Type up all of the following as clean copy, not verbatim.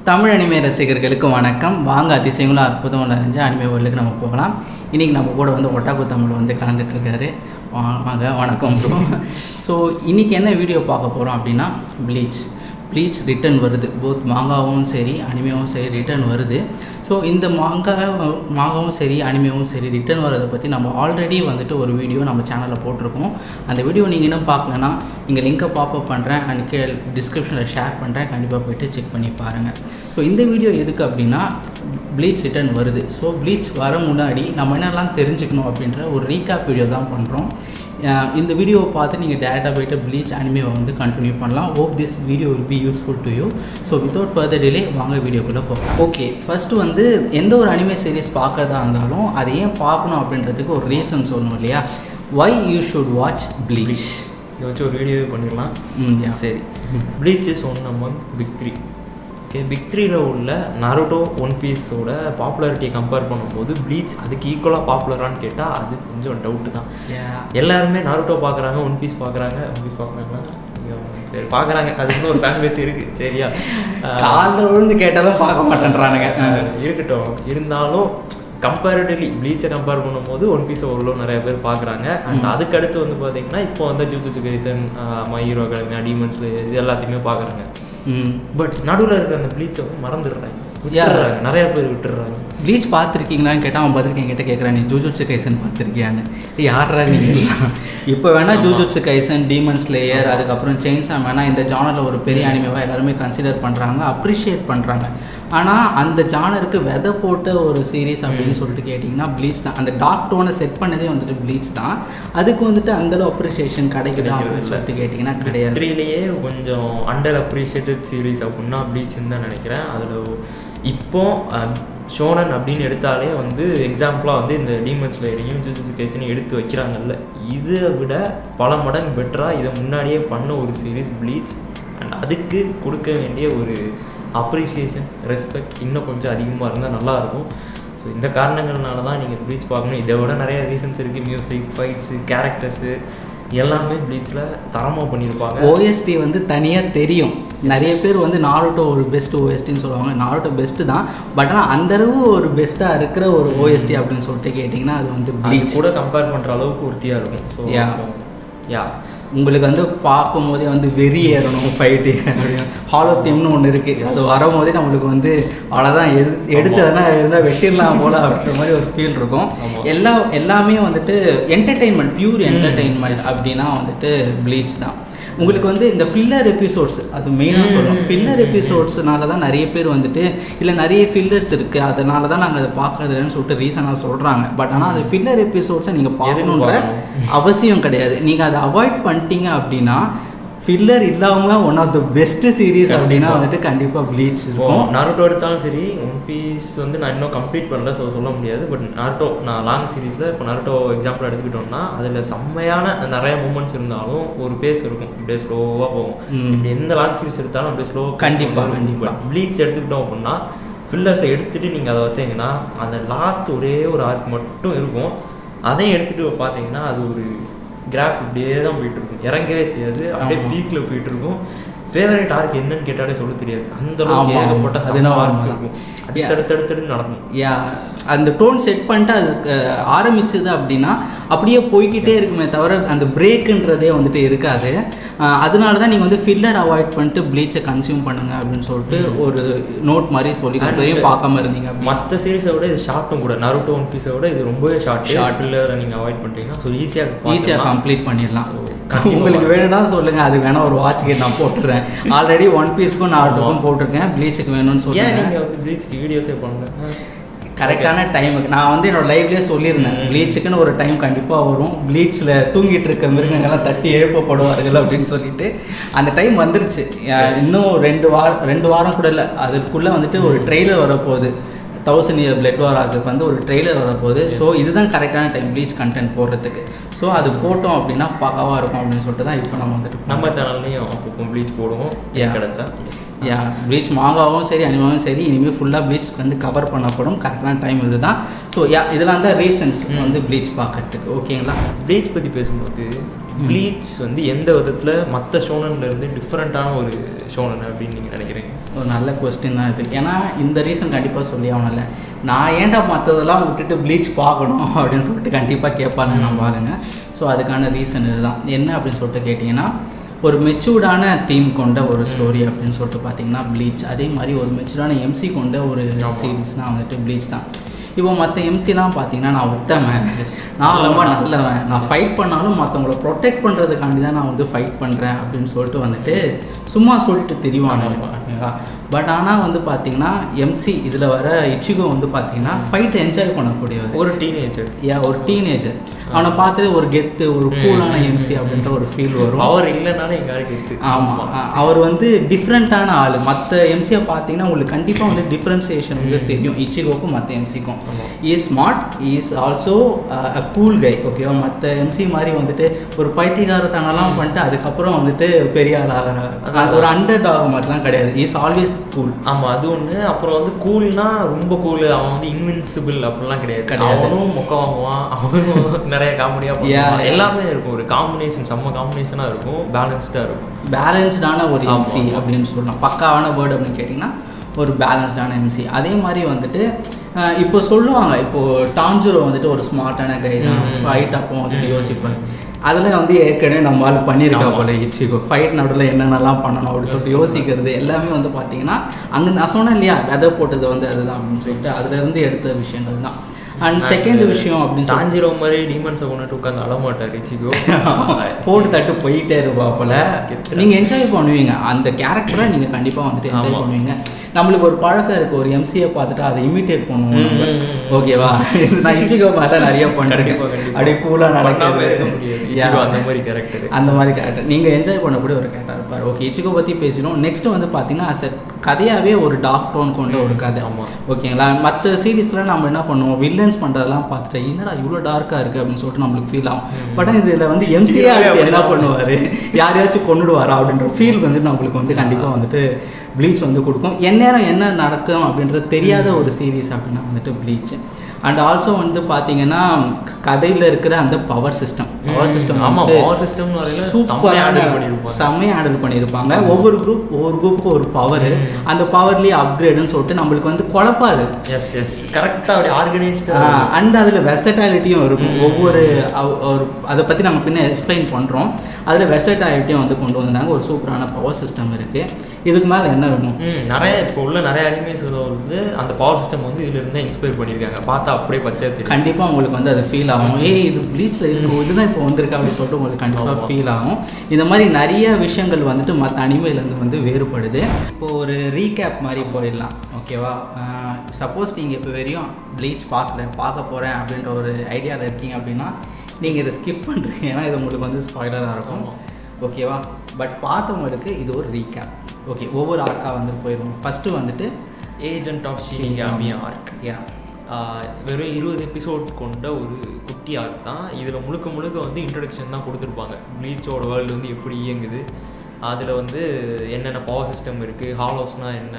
Tamil anime ரசிகர்களுக்கு வணக்கம். வாங்க அதிசயங்களும் அற்புதம் நிறைஞ்ச அனிமே வேர்ல்டுக்கு நம்ம போகலாம். இன்றைக்கி நம்ம கூட வந்து ஒட்டாக்கு தமிழ் வந்து கலந்துட்டுருக்காரு. வாங்க, வணக்கம் ப்ரோ. ஸோ இன்றைக்கி என்ன வீடியோ பார்க்க போகிறோம் அப்படின்னா, ப்ளீச் ரிட்டன் வருது. போத் மாங்காவும் சரி அனிமேவும் சரி ரிட்டன் வருது. ஸோ இந்த மாங்காவும் சரி அனிமேவும் சரி ரிட்டன் வரதை பற்றி நம்ம ஆல்ரெடி வந்துட்டு ஒரு வீடியோ நம்ம சேனலில் போட்டிருக்கோம். அந்த வீடியோ நீங்கள் இன்னும் பார்க்கலன்னா இங்கே லிங்கை பாப்பப் பண்ணுறேன் அண்ட் கீழே டிஸ்கிரிப்ஷனில் ஷேர் பண்ணுறேன். கண்டிப்பாக போய்ட்டு செக் பண்ணி பாருங்கள். ஸோ இந்த வீடியோ எதுக்கு அப்படின்னா, ப்ளீச் ரிட்டன் வருது. ஸோ ப்ளீச் வர முன்னாடி நம்ம என்னெல்லாம் தெரிஞ்சுக்கணும் அப்படின்ற ஒரு ரீகேப் வீடியோ தான் பண்ணுறோம். இந்த வீடியோவை பார்த்து நீங்கள் டேரெக்டாக போய்ட்டு ப்ளீச் அனிமேவை வந்து கண்டினியூ பண்ணலாம். Hope this video will be useful to you. So without further delay வாங்க வீடியோக்குள்ளே போகலாம். ஓகே, ஃபஸ்ட்டு வந்து எந்த ஒரு அனிமே சீரிஸ் பார்க்கறதா இருந்தாலும் அதை ஏன் பார்க்கணும் அப்படின்றதுக்கு ஒரு ரீசன் சொல்லணும் இல்லையா? Why you should watch Bleach. இதை வச்சு ஒரு வீடியோவே பண்ணிடலாம். சரி, Bleach is one among big 3. Okay, big 3ல உள்ள நருட்டோ, ஒன் பீஸோட பாப்புலாரிட்டியை கம்பேர் பண்ணும்போது ப்ளீச் அதுக்கு ஈக்குவலாக பாப்புலரானு கேட்டால் அது கொஞ்சம் டவுட்டு தான். எல்லாருமே நருட்டோ பார்க்குறாங்க, ஒன் பீஸ் பார்க்குறாங்க. சரி பார்க்குறாங்க, அதுக்கு ஒரு ஃபேன் பேஸ் இருக்குது. சரியா, காலில் விழுந்து கேட்டாலும் பார்க்க மாட்டேன்றானுங்க. இருக்கட்டும், இருந்தாலும் கம்பேரிட்டிவ்லி ப்ளீச்சை கம்பேர் பண்ணும்போது ஒன் பீஸை உள்ள நிறைய பேர் பார்க்குறாங்க. அண்ட் அதுக்கு அடுத்து வந்து பார்த்தீங்கன்னா இப்போ வந்து jujutsu kaizen, my hero academy, demon slayer இது எல்லாத்தையுமே பார்க்குறாங்க. பட் நடுவில் இருக்கிற அந்த ப்ளீச்சை வந்து மறந்துடுறாங்க, நிறைய பேர் விட்டுடுறாங்க. ப்ளீச் பார்த்துருக்கீங்களான்னு கேட்டால் அவன் பதிலுக்கு என்கிட்ட கேட்குறான், நீ ஜூஜுட்சு கைசன் பார்த்துருக்கியான்னு. யாரா நீங்கள்? இப்போ வேணால் ஜூஜுட்சு கைசன், டீமன் ஸ்லேயர், அதுக்கப்புறம் செயின்ஸா வேணால் இந்த ஜானரில் ஒரு பெரிய அனிமேவாக எல்லாருமே கன்சிடர் பண்ணுறாங்க, அப்ரிஷியேட் பண்ணுறாங்க. ஆனால் அந்த ஜானருக்கு விதை போட்ட ஒரு சீரீஸ் அப்படின்னு சொல்லிட்டு கேட்டிங்கன்னா ப்ளீச் தான். அந்த டார்க் டோனை செட் பண்ணதே வந்துட்டு ப்ளீச் தான். அதுக்கு வந்துட்டு அந்தளவு அப்ரிஷியேஷன் கிடைக்குதா அப்படின்னு சொல்லிட்டு கேட்டிங்கன்னா கிடையாது. 3லேயே கொஞ்சம் அண்டர் அப்ரிஷியேட்டட் சீரீஸ் அப்படின்னா ப்ளீச்ன்னு தான் நினைக்கிறேன். அதில் இப்போ ஷோனன் அப்படின்னு எடுத்தாலே வந்து எக்ஸாம்பிளாக வந்து இந்த டீமன் ஸ்லேயரையும் ஜுஜுட்சு கைசனையும் எடுத்து வைக்கிறாங்கல்ல, இதை விட பல மடங்கு பெட்டராக இதை முன்னாடியே பண்ண ஒரு சீரீஸ் ப்ளீச். அண்ட் அதுக்கு கொடுக்க வேண்டிய ஒரு அப்ரிஷியேஷன், ரெஸ்பெக்ட் இன்னும் கொஞ்சம் அதிகமாக இருந்தால் நல்லாயிருக்கும். ஸோ இந்த காரணங்கள்னால தான் நீங்கள் ப்ளீச் பார்க்கணும். இதை விட நிறைய ரீசன்ஸ் இருக்குது. மியூசிக், ஃபைட்ஸு, கேரக்டர்ஸு எல்லாமே ப்ளீச்சில் தரமாக பண்ணியிருப்பாங்க. ஓஎஸ்டி வந்து தனியாக தெரியும். நிறைய பேர் வந்து நாருட்டோ ஒரு பெஸ்ட் ஓஎஸ்டின்னு சொல்லுவாங்க. நாருட்டோ பெஸ்ட்டு தான், பட் ஆனால் அந்தளவு ஒரு பெஸ்ட்டாக இருக்கிற ஒரு ஓஎஸ்டி அப்படின்னு சொல்லிட்டு கேட்டிங்கன்னா அது வந்து ப்ளீச் கூட கம்பேர் பண்ணுற அளவுக்கு உறுதியாக இருக்கும். ஸோ யா உங்களுக்கு வந்து பார்க்கும் போதே வந்து வெறி ஏறணும், ஃபைட்டு அப்படின்னு ஹால் ஆஃப் தேம்னு ஒன்று இருக்குது. அது வரும்போதே நம்மளுக்கு வந்து அவ்வளோதான், எடுத்து அதெல்லாம் இருந்தால் வெட்டிடலாம் போல் அப்படின்ற மாதிரி ஒரு ஃபீல் இருக்கும். எல்லாமே வந்துட்டு என்டர்டெயின்மெண்ட், பியூர் என்டர்டெயின்மெண்ட் அப்படின்னா வந்துட்டு ப்ளீச் தான். உங்களுக்கு வந்து இந்த ஃபில்லர் எபிசோட்ஸ் அது மெயினாக சொல்லணும். ஃபில்லர் எபிசோட்ஸ்னால தான் நிறைய பேர் வந்துட்டு இல்லை நிறைய ஃபில்லர்ஸ் இருக்குது அதனால தான் நாங்கள் அதை பார்க்குறதுன்னு சொல்லிட்டு ரீசனாக சொல்கிறாங்க. பட் ஆனால் அது ஃபில்லர் எபிசோட்ஸை நீங்கள் பார்க்கணுன்ற அவசியம் கிடையாது. நீங்கள் அதை அவாய்ட் பண்ணிட்டீங்க அப்படின்னா ஃபில்லர் இல்லாமல் one of the best series அப்படின்னா வந்துட்டு கண்டிப்பாக ப்ளீச் இருக்கும். நருட்டோ எடுத்தாலும் சரி, ஒன் பீஸ் வந்து நான் இன்னும் கம்ப்ளீட் பண்ணல, சொல்ல முடியாது. பட் நருட்டோ நான் லாங் சீரீஸில் இப்போ நருட்டோ எக்ஸாம்பிள் எடுத்துக்கிட்டோம்னா அதில் செம்மையான நிறைய மூமெண்ட்ஸ் இருந்தாலும் ஒரு பேஸ் இருக்கும், இப்படியே ஸ்லோவாக போகும். இப்படி எந்த லாங் சீரீஸ் எடுத்தாலும் அப்படியே ஸ்லோவாக கண்டிப்பாக ப்ளீச் எடுத்துக்கிட்டோம் அப்படின்னா ஃபில்லர்ஸை எடுத்துகிட்டு நீங்கள் அதை வச்சிங்கன்னா அந்த லாஸ்ட் ஒரே ஒரு ஆர்க் மட்டும் இருக்கும். அதையும் எடுத்துகிட்டு பார்த்தீங்கன்னா அது ஒரு கிராஃப் இப்படியே தான் போயிட்டுருக்கும், இறங்கவே செய்யாது, அப்படியே பீக்கில் போயிட்டுருக்கும். ஃபேவரட் ஆர்க் என்னன்னு கேட்டாலே சொல்ல தெரியாது, அந்த அளவுக்கு ஏகப்பட்ட சதினா ஆர்க்ஸ் இருக்கும், அடுத்தடுத்து நடக்கும். அந்த டோன் செட் பண்ணிட்டு அதுக்கு ஆரம்பிச்சது அப்படின்னா அப்படியே போய்கிட்டே இருக்குமே தவிர அந்த பிரேக்குன்றதே வந்துட்டு இருக்காது. அதனால தான் நீங்கள் வந்து ஃபில்லர் அவாய்ட் பண்ணிட்டு ப்ளீச்சை கன்சியூம் பண்ணுங்க அப்படின்னு சொல்லிட்டு ஒரு நோட் மாதிரி சொல்லி பார்க்காம இருந்தீங்க. மற்ற சீரீஸை விட இது ஷார்ட்டும் கூட, நருட்டோ, ஒன் பீஸை விட இது ரொம்பவே ஷார்ட். ஃபில்லரை நீங்கள் அவாய்ட் பண்ணிட்டீங்கன்னா ஸோ ஈஸியாக கம்ப்ளீட் பண்ணிடலாம். உங்களுக்கு வேணும்னா சொல்லுங்கள், அது வேணால் ஒரு வாட்சுக்கு நான் போட்டுறேன். ஆல்ரெடி ஒன் பீஸ்க்கும் நாருட்டோக்கும் போட்டிருக்கேன். ப்ளீச்சுக்கு வேணும்னு சொல்லுங்கள். நீங்கள் வந்து ப்ளீச்சுக்கு வீடியோஸே பண்ணுங்க கரெக்டான டைமுக்கு. நான் வந்து என்னோடய லைவ்லேயே சொல்லியிருந்தேன், ப்ளீச்சுக்குன்னு ஒரு டைம் கண்டிப்பாக வரும், ப்ளீச்சில் தூங்கிட்டு இருக்க மிருகங்கள்லாம் தட்டி எழுப்பப்படுவார்கள் அப்படின்னு சொல்லிட்டு அந்த டைம் வந்துருச்சு. இன்னும் 2 வாரம் கூட இல்லை, அதுக்குள்ளே வந்துட்டு ஒரு ட்ரெய்லர் வரப்போகுது. 1000 Year Blood War அதுக்கு வந்து ஒரு ட்ரெய்லர் வரப்போகுது. ஸோ இதுதான் கரெக்டான டைம் ப்ளீச் கண்டென்ட் போடுறதுக்கு. ஸோ அது போட்டோம் அப்படின்னா பக்காவாக இருக்கும் அப்படின்னு சொல்லிட்டு தான் இப்போ நம்ம வந்துட்டு நம்ம சேனல்லையும் அப்போ ப்ளீச் போடுவோம் கிடச்சா. யா ப்ளீச் மாங்காவும் சரி அனிமாவும் சரி இனிமேல் ஃபுல்லாக ப்ளீச் வந்து கவர் பண்ணப்படும். கரெக்டான டைம் இது தான். ஸோ இதெல்லாம் தான் ரீசன்ஸ் வந்து ப்ளீச் பார்க்கறதுக்கு. ஓகேங்களா? ப்ளீச் பற்றி பேசும்போது ப்ளீச் வந்து எந்த விதத்தில் மற்ற ஷோனன்லேருந்து டிஃப்ரெண்ட்டான ஒரு ஷோனன் அப்படின்னு நீங்கள் நினைக்கிறீங்க? ஒரு நல்ல கொஸ்டின் தான் இது. ஏன்னா இந்த ரீசன் கண்டிப்பாக சொல்லி ஆகணும்ல. நான் ஏன்டா மற்றதெல்லாம் விட்டுட்டு ப்ளீச் பார்க்கணும் அப்படின்னு சொல்லிட்டு கண்டிப்பாக கேட்பாங்க நான் பாருங்க. ஸோ அதுக்கான ரீசன் இதுதான். என்ன அப்படின்னு சொல்லிட்டு கேட்டிங்கன்னா, ஒரு மெச்சூர்டான தீம் கொண்ட ஒரு ஸ்டோரி அப்படின்னு சொல்லிட்டு பார்த்தீங்கன்னா ப்ளீச். அதே மாதிரி ஒரு மெச்சூர்டான எம்சி கொண்ட ஒரு சீரீஸ்னால் வந்துட்டு ப்ளீச் தான். இப்போ மற்ற எம்சிலாம் பார்த்தீங்கன்னா நான் உத்தமன், நான் ரொம்ப நல்லவன், நான் ஃபைட் பண்ணாலும் மற்றவங்கள ப்ரொடெக்ட் பண்ணுறதுக்காண்டி தான் நான் வந்து ஃபைட் பண்ணுறேன் அப்படின்னு சொல்லிட்டு வந்துட்டு சும்மா சொல்லிட்டு தெரிவாங்க. பட் ஆனால் வந்து பார்த்தீங்கன்னா எம்சி இதில் வர இச்சிகோ வந்து பார்த்தீங்கன்னா ஃபைட்டை என்ஜாய் பண்ணக்கூடியவர். ஒரு டீனேஜர். ஒரு டீனேஜர். அவனை பார்த்து ஒரு கெத்து, ஒரு கூலான எம்சி அப்படின்ற ஒரு ஃபீல் வரும். அவர் இல்லைனாலும் எங்கள் கெத்து. ஆமாம், அவர் வந்து டிஃப்ரெண்ட்டான ஆள். மற்ற எம்சியை பார்த்தீங்கன்னா உங்களுக்கு கண்டிப்பாக வந்து டிஃப்ரென்சியேஷன் வந்து தெரியும் இச்சிகோக்கும் மற்ற எம்சிக்கும். Is smart, is also a cool guy. ஓகேவா? மற்ற எம்சி மாதிரி வந்துட்டு ஒரு பைத்தியகாரத்தனெல்லாம் பண்ணிட்டு அதுக்கப்புறம் வந்துட்டு பெரிய ஆள் ஆகிறார். ஒரு அண்டர் டாக் மாதிரிலாம் கிடையாது. Is always cool. ஆமாம், அது ஒன்று. அப்புறம் வந்து கூல்னா ரொம்ப கூல். அவன் வந்து இன்வின்சிபிள் அப்படிலாம் கிடையாது. அவனும் மொக்க வாங்குவான், அவனும் நிறைய காமெடியாக எல்லாமே இருக்கும். ஒரு காம்பினேஷன், செம்ம காம்பினேஷனாக இருக்கும், பேலன்ஸ்டாக இருக்கும். பேலன்ஸ்டான ஒரு எம்சி அப்படின்னு சொல்லலாம். பக்காவான வேர்டு அப்படின்னு கேட்டிங்கன்னா ஒரு பேலன்ஸ்டான எம்சி. அதே மாதிரி வந்துட்டு இப்போ சொல்லுவாங்க, இப்போது டான்ஜுரோ வந்துட்டு ஒரு ஸ்மார்ட்டான கை தான், ஃபைட் அப்போ வந்துட்டு யோசிப்பாங்க. அதில் வந்து ஏற்கனவே நம்மளால் பண்ணியிருக்கா போல இச்சிகோ. ஃபைட் நடுவில் என்னென்னலாம் பண்ணணும் அப்படின்னு சொல்லிட்டு யோசிக்கிறது எல்லாமே வந்து பார்த்தீங்கன்னா அங்கே நான் சொன்னேன் இல்லையா, விதை போட்டது வந்து அதுதான் அப்படின்னு சொல்லிட்டு அதுலேருந்து எடுத்த விஷயங்கள் தான். அண்ட் செகண்ட் விஷயம் அப்படின்னு டான்ஜிரோ மாதிரி டீமன்ஸை கொண்டுட்டு உட்காந்து அழமாட்டார் இச்சிகோ. போட்டு தட்டு போயிட்டே இருப்பாப்புல. நீங்கள் என்ஜாய் பண்ணுவீங்க அந்த கேரக்டரை, நீங்கள் கண்டிப்பாக வந்துட்டு என்ஜாய் பண்ணுவீங்க. நம்மளுக்கு ஒரு பழக்கம் இருக்குது, ஒரு எம்சியை பார்த்துட்டு அதை இமிட்டேட் பண்ணுவோம். ஓகேவா? நான் இச்சிகோ பார்த்தா நிறைய பண்ணிருக்கேன். அப்படியே கூலாக நடக்கிறது அந்த மாதிரி கேரக்டர். அந்த மாதிரி கேரக்டர் நீங்கள் என்ஜாய் பண்ணக்கூடிய ஒரு கேரக்டர் இருப்பார். ஓகே, இச்சிகோ பற்றி பேசினோம். நெக்ஸ்ட் வந்து பார்த்தீங்கன்னா அஸ் கதையாகவே ஒரு டார்க் டோன் கொண்ட ஒரு கதை. ஓகேங்களா? மற்ற சீரீஸில் நம்ம என்ன பண்ணுவோம், வில்லன்ஸ் பண்ணுறதெல்லாம் பார்த்துட்டு என்னடா இவ்வளோ டார்க்காக இருக்குது அப்படின்னு சொல்லிட்டு நம்மளுக்கு ஃபீல் ஆகும். பட் இதில் வந்து எம்சியாக என்ன பண்ணுவார், யாரையாச்சும் கொண்டுடுவாரா அப்படின்ற ஃபீல் வந்து நம்மளுக்கு வந்து கண்டிப்பாக வந்துட்டு ப்ளீச் வந்து கொடுக்கும். எந்நேரம் என்ன நடக்கும் அப்படின்றது தெரியாத ஒரு சீரீஸ் அப்படின்னா வந்துட்டு ப்ளீச். அண்ட் ஆல்சோ வந்து பார்த்தீங்கன்னா கதையில் இருக்கிற அந்த பவர் சிஸ்டம் சூப்பரான செம்மையாக ஹேண்டில் பண்ணியிருப்பாங்க. ஒவ்வொரு குரூப்புக்கும் ஒரு பவர், அந்த பவர்லேயே அப்கிரேடுன்னு சொல்லிட்டு நம்மளுக்கு வந்து குழப்பாது. கரெக்டாக அப்படி ஆர்கனைஸ்டு. அண்ட் அதில் வெர்சட்டாலிட்டியும் இருக்கும். ஒவ்வொரு அதை பற்றி நம்ம பின்ன எக்ஸ்பிளைன் பண்ணுறோம். அதில் வெர்சட்டாலிட்டியும் வந்து கொண்டு வந்தாங்க. ஒரு சூப்பரான பவர் சிஸ்டம் இருக்குது. இதுக்கு மேலே என்ன வேணும்? நிறைய இப்போ உள்ள நிறைய அனிமேஸ் வந்து அந்த பவர் சிஸ்டம் வந்து இதில் இருந்தால் இன்ஸ்பயர் பண்ணியிருக்காங்க. பார்த்தா அப்படியே பச்சை கண்டிப்பாக உங்களுக்கு வந்து அது ஃபீல் ஆகும். இது ப்ளீச்சில் இருக்கும், இதுதான் இப்போ வந்திருக்கு அப்படின்னு சொல்லிட்டு உங்களுக்கு கண்டிப்பாக ஃபீல் ஆகும். இந்த மாதிரி நிறைய விஷயங்கள் வந்துட்டு மற்ற அனிமேலேருந்து வந்து வேறுபடுது. இப்போது ஒரு ரீகேப் மாதிரி போயிடலாம். ஓகேவா? சப்போஸ் நீங்கள் இப்போ வரையும் ப்ளீச் பார்க்க போகிறேன் அப்படின்ற ஒரு ஐடியாவில் இருக்கீங்க அப்படின்னா நீங்கள் இதை ஸ்கிப் பண்ணுறீங்க. ஏன்னா இது உங்களுக்கு வந்து ஸ்பாய்லராக இருக்கும். ஓகேவா? பட் பார்த்தவங்களுக்கு இது ஒரு ரீகேப். ஓகே, ஒவ்வொரு ஆர்க்காக வந்து போயிடும். ஃபஸ்ட்டு வந்துட்டு ஏஜென்ட் ஆஃப் ஷினிகாமி ஆர்க். வெறும் 20 எபிசோட் கொண்ட ஒரு குட்டி ஆர்க் தான். இதில் முழுக்க வந்து இன்ட்ரடக்ஷன் தான் கொடுத்துருப்பாங்க. ப்ளீச்சோட வேர்ல்டு வந்து எப்படி இயங்குது, அதில் வந்து என்னென்ன பவர் சிஸ்டம் இருக்குது, ஹாலோஸ்னால் என்ன,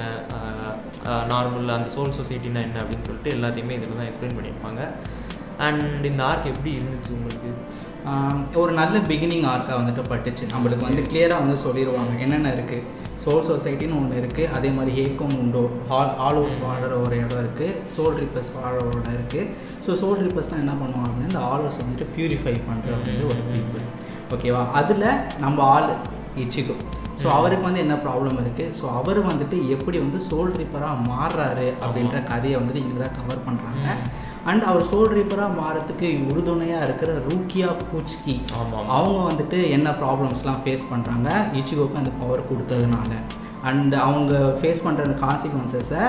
நார்மல் அந்த சோல் சொசைட்டினா என்ன அப்படின்னு சொல்லிட்டு எல்லாத்தையுமே இதில் தான் எக்ஸ்பிளைன் பண்ணியிருப்பாங்க. அண்ட் இந்த ஆர்க் எப்படி இருந்துச்சு உங்களுக்கு? ஒரு நல்ல பிகினிங் ஆர்க்காக வந்துட்டு பட்டுச்சு. நம்மளுக்கு வந்து கிளியராக வந்து சொல்லிடுவாங்க என்னென்ன இருக்குது. சோல் சொசைட்டின்னு ஒன்று இருக்குது, அதே மாதிரி ஹேக்கும் உண்டோ, ஹாலோஸ் வாழற ஒரு இடம் இருக்குது, சோல் ரிப்பர்ஸ் வாழற ஒரு இடம் இருக்குது. ஸோ சோல் ரிப்பர்ஸ்லாம் என்ன பண்ணுவாங்க அப்படின்னா இந்த ஹாலோஸை வந்துட்டு ப்யூரிஃபை பண்ணுற வந்து ஒரு பீப்புள். ஓகேவா? அதில் நம்ம ஆள் இச்சிகோ. ஸோ அவருக்கு வந்து என்ன ப்ராப்ளம் இருக்குது, ஸோ அவர் வந்துட்டு எப்படி வந்து சோல் ரிப்பராக மாறுறாரு அப்படின்ற கதையை வந்துட்டு இங்கே தான் கவர் பண்ணுறாங்க. அண்ட் அவர் சோல் ரீப்பராக மாறத்துக்கு உறுதுணையாக இருக்கிற ரூக்கியா பூச்கி அவங்க வந்துட்டு என்ன ப்ராப்ளம்ஸ்லாம் ஃபேஸ் பண்ணுறாங்க இச்சிகோக்கு அந்த பவர் கொடுத்ததுனால. அண்ட் அவங்க ஃபேஸ் பண்ணுற கான்சிக்வன்சஸை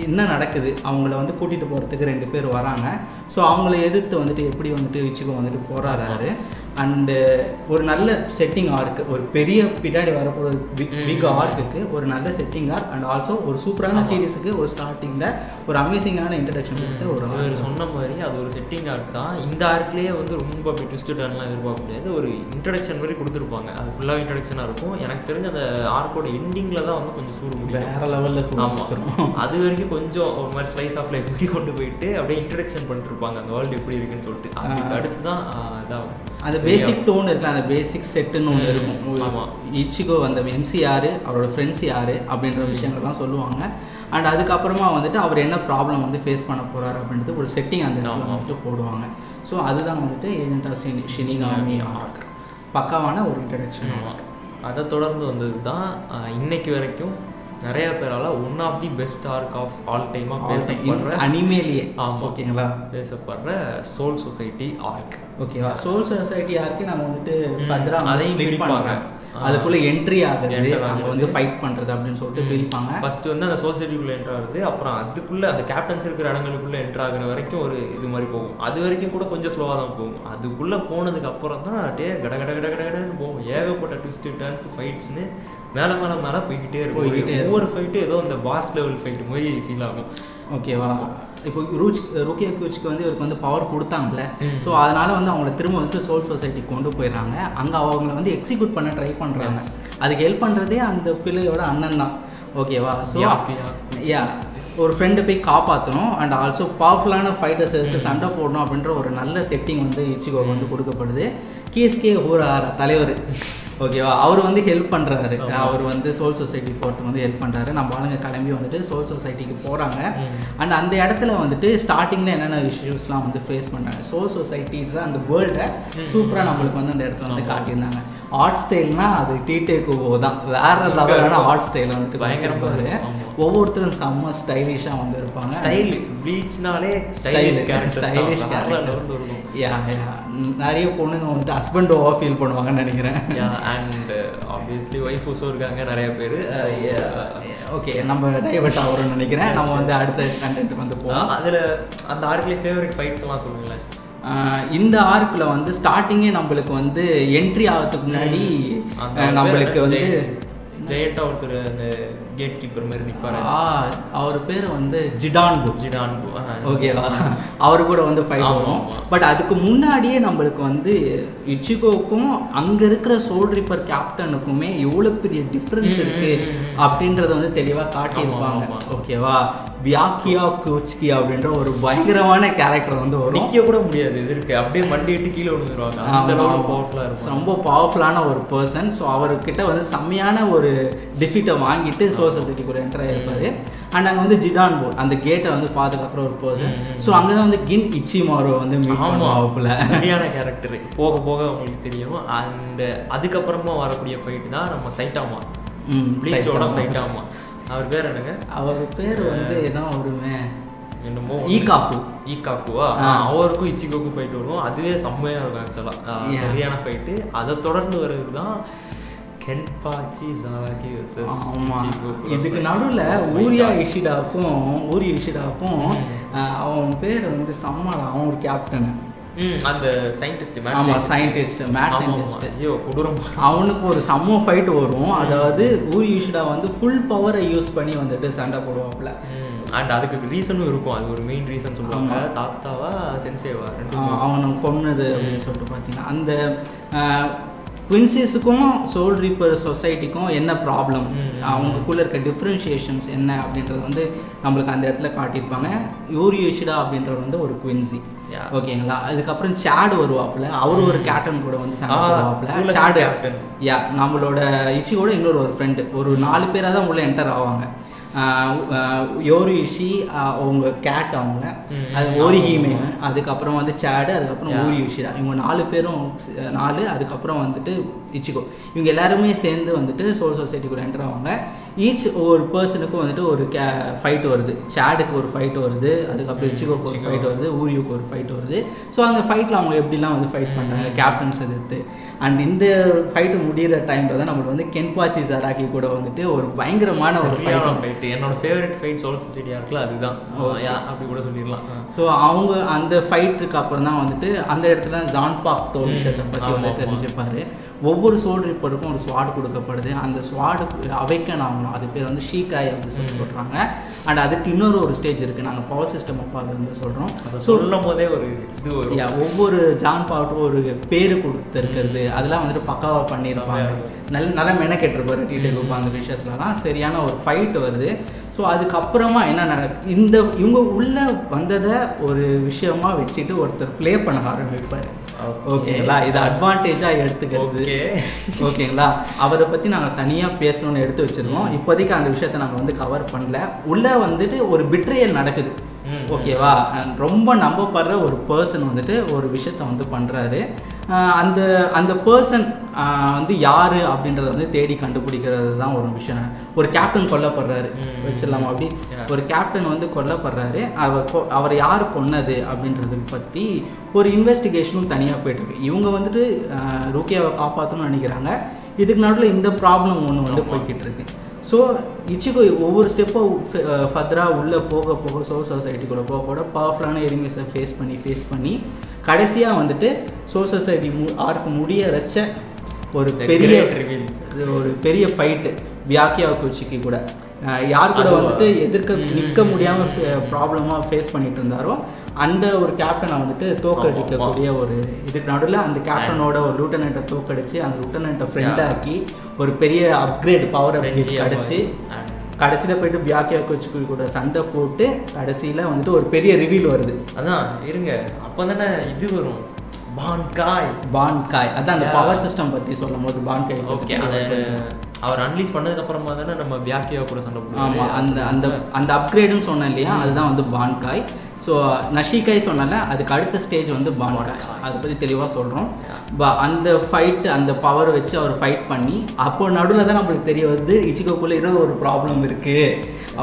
என்ன நடக்குது, அவங்கள வந்து கூட்டிகிட்டு போகிறதுக்கு 2 பேர் வராங்க. ஸோ அவங்கள எதிர்த்து வந்துட்டு எப்படி வந்துட்டு இச்சிகோ வந்துட்டு போராடுறாரு. அண்டு ஒரு நல்ல செட்டிங் ஆர்க்கு, ஒரு பெரிய பின்னாடி வரப்போகிற பிக் ஆர்க்குக்கு ஒரு நல்ல செட்டிங் ஆர்க் அண்ட் ஆல்சோ ஒரு சூப்பரான சீரீஸுக்கு ஒரு ஸ்டார்டிங்கில் ஒரு அமேசிங்கான இன்ட்ரடக்ஷன் கொடுத்து ஒரு சொன்ன மாதிரி அது ஒரு செட்டிங் ஆர்க் தான். இந்த ஆர்க்லேயே வந்து ரொம்ப அப்படி ட்விஸ்ட் டர்ன்லாம் எதிர்பார்க்க முடியாது. ஒரு இன்ட்ரடக்ஷன் மாதிரி கொடுத்துருப்பாங்க. அது ஃபுல்லாக இன்ட்ரடக்ஷனாக இருக்கும். எனக்கு தெரிஞ்ச அந்த ஆர்க்கோட எண்டிங்கில் தான் வந்து கொஞ்சம் சூடு முடியும், வேறு லெவலில் சூடு. அது வரைக்கும் கொஞ்சம் ஒரு மாதிரி ஸ்லைஸ் ஆஃப் லைஃப் மாதிரி கொண்டு போயிட்டு அப்படியே இன்ட்ரடக்ஷன் பண்ணிருப்பாங்க அந்த வேர்ல்டு எப்படி இருக்குன்னு சொல்லிட்டு. அதுக்கு அடுத்து தான் இதாகும். அந்த பேசிக் டோன் இருக்குல்ல, அந்த பேசிக் செட்டுன்னு ஒன்று இருக்கும். ஆமாம், இச்சிகோ அந்த எம்சி யார், அவரோட ஃப்ரெண்ட்ஸ் யார் அப்படின்ற விஷயங்கள்லாம் சொல்லுவாங்க. அண்ட் அதுக்கப்புறமா வந்துட்டு அவர் என்ன ப்ராப்ளம் வந்து ஃபேஸ் பண்ண போகிறாரு அப்படின்றது ஒரு செட்டிங் அந்த இடத்துல வந்துட்டு போடுவாங்க. ஸோ அதுதான் வந்துட்டு ஏஜென்ட் ஆஃப் ஷினிகாமி ஆர்க், பக்காவான ஒரு இன்ட்ரடக்ஷன் ஆர்க். அதை தொடர்ந்து வந்தது தான் இன்னைக்கு வரைக்கும் நிறைய பேரால one of the best arc of all டைமாக பேசப்படுற அனிமேலியே. ஓகேங்களா, பேசப்படுற சோல் சொசைட்டி ஆர்க். ஓகேவா, சோல் சொசைட்டி ஆர்க்கு நம்ம வந்துட்டு ஃபர்தரா அதையும் பிரிப்பாங்க. அதுக்குள்ளே என்ட்ரி ஆகுது, அவங்க வந்து ஃபைட் பண்ணுறது அப்படின்னு சொல்லிட்டு பிரிப்பாங்க. ஃபர்ஸ்ட் வந்து அந்த சொசைட்டிக்குள்ளே என்ட்ரு ஆகுது, அப்புறம் அதுக்குள்ளே அந்த கேப்டன்ஸ் இருக்கிற இடங்களுக்குள்ளே என்ட்ரு ஆகிற வரைக்கும் ஒரு இது மாதிரி போகும். அது வரைக்கும் கூட கொஞ்சம் ஸ்லோவாக தான் போகும். அதுக்குள்ளே போனதுக்கு அப்புறம் தான் அப்படியே கட கட கட கடன்னு போகும். ஏகப்பட்ட ட்விஸ்ட் டர்ன்ஸ் ஃபைட்ஸ்னு மேலே மேலே மேலே போய்கிட்டே இருக்கும். ஒவ்வொரு ஃபைட்டும் ஏதோ அந்த பாஸ் லெவல் ஃபைட் மாதிரி ஃபீல் ஆகும். ஓகேவா, இப்போ ருக்கியா குச்சிக்கு வந்து இவருக்கு வந்து பவர் கொடுத்தாங்கல்ல. ஸோ அதனால் வந்து அவங்கள திரும்ப வந்து சோல் சொசைட்டிக்கு கொண்டு போயிடுறாங்க. அங்கே அவங்கள வந்து எக்ஸிக்யூட் பண்ண ட்ரை பண்ணுறாங்க. அதுக்கு ஹெல்ப் பண்ணுறதே அந்த பிள்ளையோட அண்ணன் தான். ஓகேவா, ஸோ ஒரு ஃப்ரெண்டை போய் காப்பாற்றணும் அண்ட் ஆல்சோ பவர்ஃபுல்லான ஃபைட்டர்ஸ் எடுத்து சண்டை போடணும் அப்படின்ற ஒரு நல்ல செட்டிங் வந்து இச்சிகோக்கு வந்து கொடுக்கப்படுது. கேஎஸ்கே ஹோராரா தலைவர், ஓகேவா, அவர் வந்து ஹெல்ப் பண்ணுறாரு. அவர் வந்து சோல் சொசைட்டி போகிறதுக்கு வந்து ஹெல்ப் பண்ணுறாரு. நம்ம ஆளுங்க கிளம்பி வந்துட்டு சோல் சொசைட்டிக்கு போகிறாங்க. அண்ட் அந்த இடத்துல வந்துட்டு ஸ்டார்டிங்கில் என்னென்ன இஷ்யூஸ்லாம் வந்து ஃபேஸ் பண்ணுறாங்க. சோல் சொசைட்டின்ற அந்த வேர்ல்டை சூப்பராக நம்மளுக்கு வந்து அந்த இடத்துல வந்து காட்டியிருந்தாங்க. ஆர்ட் ஸ்டைல்னால் அது டிடேக்குவோ தான், வேறு லெவலான ஆர்ட் ஸ்டைல் வந்துட்டு பயங்கரப்பாரு. ஒவ்வொருத்தரும் செம்ம ஸ்டைலிஷாக வந்து இருப்பாங்க. ஸ்டைல் ப்ளீச்னாலே ஸ்டைலிஷ் நிறைய பொண்ணுங்க வந்துட்டு ஹஸ்பண்டோவாக ஃபீல் பண்ணுவாங்கன்னு நினைக்கிறேன். அண்ட் ஆப்வியஸ்லி ஒய்ஃபுஸும் இருக்காங்க நிறைய பேர். ஓகே, நம்ம டைவர்ட் ஆகிறோம்னு நினைக்கிறேன். நம்ம வந்து அடுத்த கண்டென்ட் வந்து போகலாம். அதில் அந்த ஆர்க்லேயே ஃபேவரட் ஃபைட்ஸ் எல்லாம் சொல்லுங்களேன். இந்த ஆர்க்கில் வந்து ஸ்டார்டிங்கே நம்மளுக்கு வந்து என்ட்ரி ஆகிறதுக்கு முன்னாடி நம்மளுக்கு வந்து ஜெயண்டா ஒருத்தர் அந்த கேட் கீப்பர் மாதிரி நிற்பாரு. அவர் பேர் வந்து ஜிடான்பு. ஓகேவா, அவரு கூட வந்து ஃபைட் வரும். பட் அதுக்கு முன்னாடியே நம்மளுக்கு வந்து இச்சிகோக்கும் அங்கே இருக்கிற சோல் ரிப்பர் கேப்டனுக்குமே எவ்வளோ பெரிய டிஃப்ரென்ஸ் இருக்கு அப்படின்றத வந்து தெளிவாக காட்டியிருப்பாங்க. ஓகேவா, பியாக்கியா குச்கி அப்படின்ற ஒரு பயங்கரமான கேரக்டர் வந்து வரும். நிற்க கூட முடியாது, இது இருக்கு அப்படியே மண்டிட்டு கீழே விழுந்துருவாங்க. ரொம்ப பவர்ஃபுல்லான ஒரு பர்சன். ஸோ அவர்கிட்ட வந்து செம்மையான ஒரு டிஃபீட்டை வாங்கிட்டு சோல் சொசைட்டிக்குள்ள என்டர் ஆகிருப்பாரு. அண்ட் அங்கே வந்து ஜிடான்போ அந்த கேட்டை வந்து பாதுகாக்கிற ஒரு பர்சன். ஸோ அங்கே தான் வந்து கின் இச்சிமாரோ வந்து சரியான கேரக்டர் போக போக உங்களுக்கு தெரியும். அண்ட் அதுக்கப்புறமா வரக்கூடிய ஃபைட் தான் நம்ம சைட்டாமா, ப்ளீச்சோட சைட்டாமா. அவர் பேர் என்னங்க? அவர் பேர் வந்து ஏதோ ஒருமே என்னமோ ஈகாக்குவா. அவருக்கும் இச்சிகோக்கும் ஃபைட் வரும். அதுவே செம்மையாக இருக்கும் ஆக்சுவலாக, சரியான ஃபைட்டு. அதை தொடர்ந்து வர்றது தான் கென்பாச்சி சாவாகி வெர்சஸ் இச்சிகோ. இதுக்கு நடுவில் ஊரியா இஷிடாக்கும் அவன் பேர் வந்து சம்மாடா, அவன் ஒரு கேப்டன், அந்த சயின்டிஸ்ட், மேட் சயின்டிஸ்ட். ஐயோ கொடூரம். அவனுக்கு ஒரு செம்ம ஃபைட் வரும். அதாவது ஊரி இஷிடா வந்து ஃபுல் பவரை யூஸ் பண்ணி வந்துட்டு சண்டை போடுவாப்புல. அண்ட் அதுக்கு ரீசனும் இருக்கும். அது ஒரு மெயின் ரீசன் சொல்லுவாங்க. தாத்தாவா சென்சேவா அவனை கொன்னது அப்படின்னு சொல்லிட்டு பார்த்தீங்கன்னா அந்த குவின்சிஸுக்கும் சோல் ரீப்பர் சொசைட்டிக்கும் என்ன ப்ராப்ளம், அவங்களுக்குள்ளே இருக்க டிஃப்ரென்ஷியேஷன்ஸ் என்ன அப்படின்றது வந்து நம்மளுக்கு அந்த இடத்துல காட்டியிருப்பாங்க. யூரி யோஷிடா அப்படின்றவர் வந்து ஒரு குவின்சி, ஓகேங்களா. அதுக்கப்புறம் சேடு வருவாப்புல, அவரு ஒரு கேப்டன் கூட வந்து சண்டை போடுவாப்புல. சேடு கேப்டன், நம்மளோட இச்சியோட இன்னொரு ஒரு ஃப்ரெண்டு, ஒரு 4 பேராக தான் உள்ளே என்டர் ஆவாங்க. யோரிஷி அவங்க கேட், அவங்க அது ஓரிஹிமே, அதுக்கப்புறம் வந்து சேடு, அதுக்கப்புறம் ஊரி யுஷிடா, இவங்க 4 பேரும் 4. அதுக்கப்புறம் வந்துட்டு இச்சிகோ, இவங்க எல்லாருமே சேர்ந்து வந்துட்டு சோல் சொசைட்டிக்குள்ள என்டர் ஆவாங்க. ஈச் ஒரு பர்சனுக்கும் வந்துட்டு ஒரு ஃபைட் வருது. சேடுக்கு ஒரு ஃபைட் வருது, அதுக்கப்புறம் இச்சிகோக்கு ஒரு ஃபைட் வருது, ஊரியோக்கு ஒரு ஃபைட் வருது. ஸோ அந்த ஃபைட்டில் அவங்க எப்படிலாம் வந்து ஃபைட் பண்ணுறாங்க கேப்டன்ஸ் எதிர்த்து. அண்ட் இந்த ஃபைட்டு முடிகிற டைமில் தான் நம்மளுக்கு வந்து கென்பாச்சி சராக்கி கூட வந்துட்டு ஒரு பயங்கரமான ஒரு ஃபைட்டு. என்னோட ஃபேவரட் ஃபைட் சோல் சொசைட்டியாக இருக்குல்ல, அதுதான் அப்படி கூட சொல்லிடலாம். ஸோ அவங்க அந்த ஃபைட்டுக்கு அப்புறம் தான் வந்துட்டு அந்த இடத்துல ஜான் பாக்டோ விஷயத்தை பற்றி வந்து தெரிஞ்சுப்பார். ஒவ்வொரு சோல் ரிப்பருக்கும் ஒரு ஸ்வாட் கொடுக்கப்படுது. அந்த ஸ்வாடு அவைக்கன் ஆகணும், அது பேர் வந்து ஷீகாய் அப்படின்னு சொல்கிறாங்க. அண்ட் அதுக்கு இன்னொரு ஒரு ஸ்டேஜ் இருக்குது, நாங்கள் பவர் சிஸ்டம் அப்போ அது வந்து சொல்கிறோம். சொல்லும் போதே ஒரு இது ஒவ்வொரு ஜான் பாக்டோ ஒரு பேர் கொடுத்துருக்கிறது அதெல்லாம் வந்துட்டு பக்காவாக பண்ணியிருப்பாங்க. நல்லா மெனக்கெட்டிருப்பாரு டிடெக் அந்த விஷயத்துலலாம். சரியான ஒரு ஃபைட் வருது. ஸோ அதுக்கப்புறமா என்ன இவங்க உள்ளே வந்ததை ஒரு விஷயமா வச்சுட்டு ஒருத்தர் ப்ளே பண்ண ஆரம்பிப்பார். ஓகேங்களா, இது அட்வான்டேஜாக எடுத்துக்கிறது. ஓகேங்களா, அவரை பற்றி நாங்கள் தனியாக பேசணும்னு எடுத்து வச்சுருக்கோம். இப்போதைக்கு அந்த விஷயத்தை நாங்கள் வந்து கவர் பண்ணல. உள்ளே வந்துட்டு ஒரு பிட்ரேயல் நடக்குது. ஓகேவா, ரொம்ப நம்பப்படுற ஒரு பர்சன் வந்துட்டு ஒரு விஷயத்த வந்து பண்ணுறாரு. அந்த பர்சன் வந்து யார் அப்படின்றத வந்து தேடி கண்டுபிடிக்கிறது தான் ஒரு விஷயம். ஒரு கேப்டன் கொல்லப்படுறாரு வச்சிடலாமா, அப்படி ஒரு கேப்டன் வந்து கொல்லப்படுறாரு. அவர் யார் கொன்னது அப்படின்றத பற்றி ஒரு இன்வெஸ்டிகேஷனும் தனியாக போய்ட்டுருக்கு. இவங்க வந்துட்டு ரூக்கியாவை காப்பாற்றணும்னு நினைக்கிறாங்க. இதுக்கு நடுவில் இந்த ப்ராப்ளம் ஒன்று வந்து போய்கிட்டு இருக்கு. ஸோ இச்சிகோ ஒவ்வொரு ஸ்டெப்பும் ஃபர்தராக உள்ளே போக போக சோல் சொசைட்டிக்குள்ளே போக பவர்ஃபுல்லான எனிமீஸை ஃபேஸ் பண்ணி கடைசியாக வந்துட்டு சோல் சொசைட்டி ஆர்க்கு முடிய வச்ச ஒரு பெரிய ஃபைட்டு வியாக்கியாவுக்கு கூட யார் கூட வந்துட்டு நிற்க முடியாமல் ப்ராப்ளமாக ஃபேஸ் பண்ணிட்டு இருந்தாரோ அந்த ஒரு கேப்டனை வந்துட்டு தோக்கடிக்கக்கூடிய ஒரு இதுக்கு நடுவில் அந்த கேப்டனோட ஒரு லூட்டனண்ட்டை தோக்கடிச்சு அந்த லூட்டனண்ட்டை ஃப்ரெண்டாக்கி ஒரு பெரிய அப்கிரேட் பவர் அப்கிரேட் கிடச்சி கடைசியில் போய்ட்டு பியாக்கியாவுக்கு கூட சண்டை போட்டு கடைசியில் வந்துட்டு ஒரு பெரிய ரிவீல் வருது. அதான் இருங்க, அப்போ தானே இது வரும் பான்காய். அதான் அந்த பவர் சிஸ்டம் பற்றி சொல்லும் போது பான்காய். ஓகே, அதை அவர் அன்லீஸ் பண்ணதுக்கப்புறமா தானே நம்ம பியாக்கியா கூட சண்டை போடுவோம். ஆமாம், அந்த அப்கிரேடுன்னு சொன்னேன் இல்லையா, அதுதான் வந்து பான்காய். ஸோ நஷிகாய் சொன்னால அதுக்கு அடுத்த ஸ்டேஜ் வந்து பான்காய். அதை பற்றி தெளிவாக சொல்கிறோம். அந்த ஃபைட்டு அந்த பவரை வச்சு அவர் ஃபைட் பண்ணி அப்போ நடுவில் தான் நம்மளுக்கு தெரிய வருது இச்சிகோக்குள்ளே ஏதோ ஒரு ப்ராப்ளம் இருக்குது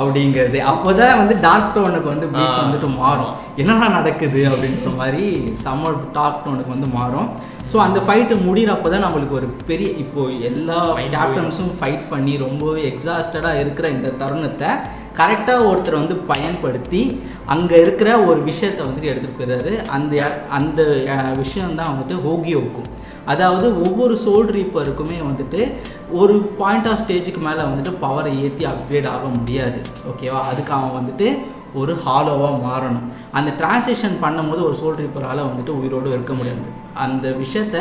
அப்படிங்கிறது. அப்போ தான் வந்து டார்க் டோனுக்கு வந்து பீச் வந்துட்டு மாறும். என்னென்ன நடக்குது அப்படின்ற மாதிரி சம்மர் டார்க் டோனுக்கு வந்து மாறும். ஸோ அந்த ஃபைட்டு முடிகிறப்போ தான் நம்மளுக்கு ஒரு பெரிய இப்போது எல்லா கேப்டன்ஸும் ஃபைட் பண்ணி ரொம்பவே எக்ஸாஸ்டடாக இருக்கிற இந்த தருணத்தை கரெக்டாக ஒருத்தர் வந்து பயன்படுத்தி அங்கே இருக்கிற ஒரு விஷயத்தை வந்துட்டு எடுத்துகிட்டு போயிடுறாரு. அந்த விஷயந்தான் வந்துட்டு ஹோகியோக்கும். அதாவது ஒவ்வொரு சோல் ரீப்பருக்குமே வந்துட்டு ஒரு பாயிண்ட் ஆஃப் ஸ்டேஜுக்கு மேலே வந்துட்டு பவரை ஏற்றி அப்கிரேட் ஆக முடியாது. ஓகேவா, அதுக்கு அவன் வந்துட்டு ஒரு ஹாலோவாக மாறணும். அந்த டிரான்சிஷன் பண்ணும்போது ஒரு சோல் ரீப்பரால் வந்துட்டு உயிரோடு இருக்க முடியாது. அந்த விஷயத்த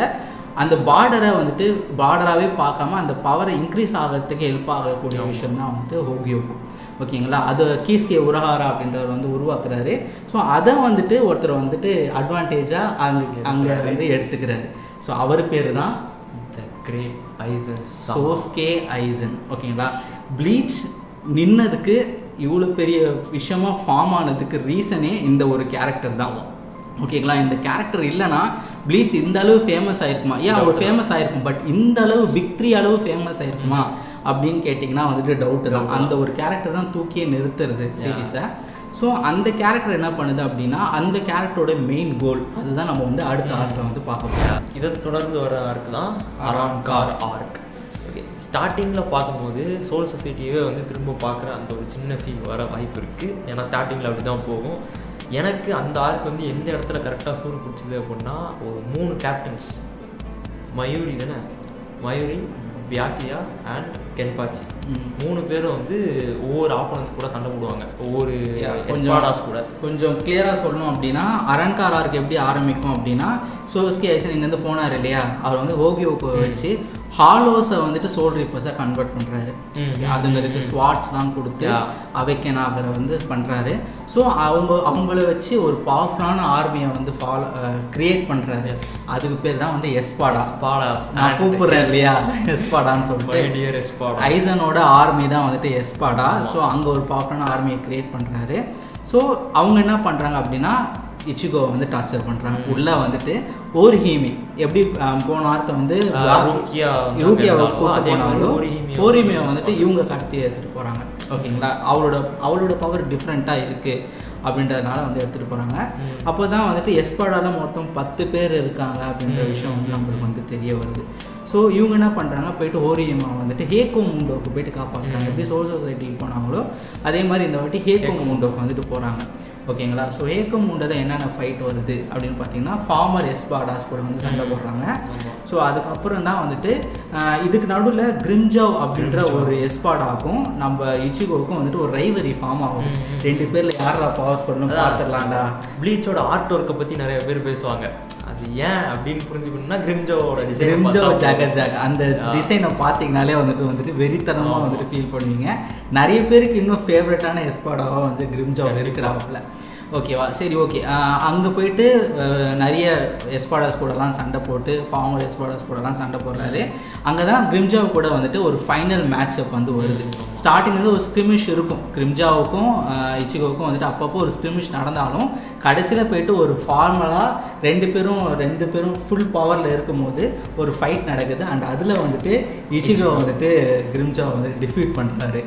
அந்த பார்டரை வந்துட்டு பார்டராகவே பார்க்காம அந்த பவரை இன்க்ரீஸ் ஆகிறதுக்கு ஹெல்ப் ஆகக்கூடிய விஷயம் தான் வந்துட்டு ஹோகியோக்கும். ஓகேங்களா, அது கீஸ்கே உரஹாரா அப்படின்றவர் வந்து உருவாக்குறாரு. ஸோ அதை வந்துட்டு ஒருத்தர் வந்துட்டு அட்வான்டேஜாக அங்கே வந்து எடுத்துக்கிறாரு. ஸோ அவர் பேர் தான் த கிரேட் ஐசன், சோஸ்கே ஐசன். ஓகேங்களா, ப்ளீச் நின்னதுக்கு இவ்வளோ பெரிய விஷயமாக ஃபார்ம் ஆனதுக்கு ரீசனே இந்த ஒரு கேரக்டர் தான். ஓகேங்களா, இந்த கேரக்டர் இல்லைனா ப்ளீச் இந்த அளவு ஃபேமஸ் ஆகிருக்குமா? ஏன் அவர் ஃபேமஸ் ஆகிருக்கும், பட் இந்த அளவு பிக் 3 அளவு ஃபேமஸ் ஆகிருக்குமா அப்படின்னு கேட்டிங்கன்னா வந்துட்டு டவுட்டு தான். அந்த ஒரு கேரக்டர் தான் தூக்கியே நிறுத்துறது சீரீஸை. ஸோ அந்த கேரக்டர் என்ன பண்ணுது அப்படின்னா அந்த கேரக்டரோட மெயின் கோல் அதுதான் நம்ம வந்து அடுத்த ஆர்க்கில் வந்து பார்க்க போகிறோம். இதை தொடர்ந்து வர ஆர்க் தான் அரண்கார் ஆர்க். ஓகே, ஸ்டார்டிங்கில் பார்க்கும்போது சோல் சொசைட்டியே வந்து திரும்ப பார்க்குற அந்த ஒரு சின்ன ஃபீல் வர வாய்ப்பு இருக்குது. ஏன்னா ஸ்டார்டிங்கில் அப்படி தான் போகும். எனக்கு அந்த ஆர்க் வந்து எந்த இடத்துல கரெக்டாக சூடு பிடிச்சிது அப்படின்னா ஒரு 3 கேப்டன்ஸ், மயூரி தானே, மயூரி, பியாக்கியா அண்ட் கென்பாச்சி 3 பேரும் வந்து ஒவ்வொரு ஆப்போனன்ஸ் கூட சண்டை போடுவாங்க. ஒவ்வொரு எஸ்பாடாஸ் கூட கொஞ்சம் கிளியராக சொல்லணும் அப்படின்னா அரண்கார் ஆர்க் எப்படி ஆரம்பிக்கும் அப்படின்னா சோஸ்கே ஐசன் இங்கேருந்து போனார் இல்லையா, அவர் வந்து ஹோகியோக்கு வச்சு ஹாலோஸை வந்துட்டு சோல் ரீப்பர்ஸை கன்வெர்ட் பண்ணுறாரு. அதுங்களுக்கு ஸ்வாட்ஸ்லாம் கொடுத்து அவைக்கன் ஆகிற வந்து பண்ணுறாரு. ஸோ அவங்கள வச்சு ஒரு பவர்ஃபுல்லான ஆர்மியை வந்து கிரியேட் பண்ணுறாரு. அதுக்கு பேர் தான் வந்து எஸ்பாடாஸ். நான் கூப்பிட்றேன் இல்லையா எஸ்பாடான்னு சொல்லிட்டு, ஐசனோட ஆர்மி தான் வந்துட்டு எஸ்பாடா. ஸோ அங்கே ஒரு பவர்ஃபுல்லான ஆர்மியை கிரியேட் பண்ணுறாரு. ஸோ அவங்க என்ன பண்ணுறாங்க அப்படின்னா இச்சிகோவை வந்து டார்ச்சர் பண்ணுறாங்க. உள்ளே வந்துட்டு ஓரிஹிமே எப்படி போன ஆர்ட்டை வந்து யூகியாவை கூட்டு போனாலும் ஓரிஹிமையை வந்துட்டு இவங்க கடத்தி எடுத்துகிட்டு போகிறாங்க. ஓகேங்களா, அவளோட பவர் டிஃப்ரெண்ட்டாக இருக்குது அப்படின்றதுனால வந்து எடுத்துகிட்டு போகிறாங்க. அப்போ தான் வந்துட்டு எஸ்பாடால மொத்தம் 10 பேர் இருக்காங்க அப்படின்ற விஷயம் வந்து நம்மளுக்கு வந்து தெரிய வருது. ஸோ இவங்க என்ன பண்ணுறாங்க, போயிட்டு ஓரிஹிமா வந்துட்டு ஹேக்கோ முண்டோக்கு போயிட்டு காப்பாற்றுறாங்க. எப்படி சோல் சொசைட்டிக்கு போனாங்களோ அதே மாதிரி இந்த வாட்டி ஹேக்கோ முண்டோக்கு வந்துட்டு போகிறாங்க. ஓகேங்களா, ஸோ ஹேக்கோ முண்டோவில் என்னென்ன ஃபைட் வருது அப்படின்னு பார்த்தீங்கன்னா ஃபார்மர் எஸ்பாடாஸ் கூட வந்து சண்டை போடுறாங்க. ஸோ அதுக்கப்புறம் தான் வந்துட்டு இதுக்கு நடுவில் கிரிம்ஜாவ் அப்படின்ற ஒரு எஸ்பாடாக்கும் நம்ம இச்சிகோவுக்கும் வந்துட்டு ஒரு ரைவரி ஃபார்ம் ஆகும். 2 பேரில் யாரா பவர்ஃபுல்னு பார்த்துடலாம்டா. ப்ளீச்சோட ஆர்ட் ஒர்க்கை பற்றி நிறைய பேர் பேசுவாங்க. அது ஏன் அப்படின்னு புரிஞ்சுக்கணும்னா கிரிம்ஜோவோட ஜாக் அந்த டிசைனை பார்த்தீங்கனாலே வந்துட்டு வெறித்தனமாக வந்துட்டு ஃபீல் பண்ணுவீங்க. நிறைய பேருக்கு இன்னும் ஃபேவரட்டான எஸ்பாடாவாக வந்து கிரிம்ஜோ இருக்கிறாப்புல. ஓகேவா, சரி ஓகே. அங்கே போயிட்டு நிறைய எஸ்பாடாஸ் கூடலாம் சண்டை போட்டு ஃபார்மர் எஸ்பாடாஸ் கூடலாம் சண்டை போடுறாரு. அங்கே தான் கிரிம்ஜாவ் கூட வந்துட்டு ஒரு ஃபைனல் மேட்சப் வந்து வருது. ஸ்டார்டிங் வந்து ஒரு ஸ்கிரிமிஷ் இருக்கும், கிரிம்ஜாவுக்கும் இச்சிகோவுக்கும் வந்துட்டு அப்பப்போ ஒரு ஸ்கிரிமிஷ் நடந்தாலும் கடைசியில் போயிட்டு ஒரு ஃபார்மலாக ரெண்டு பேரும் ஃபுல் பவரில் இருக்கும்போது ஒரு ஃபைட் நடக்குது. அண்ட் அதில் வந்துட்டு இச்சிகோ வந்துட்டு கிரிம்ஜாவை வந்து டிஃபீட் பண்ணுறாரு.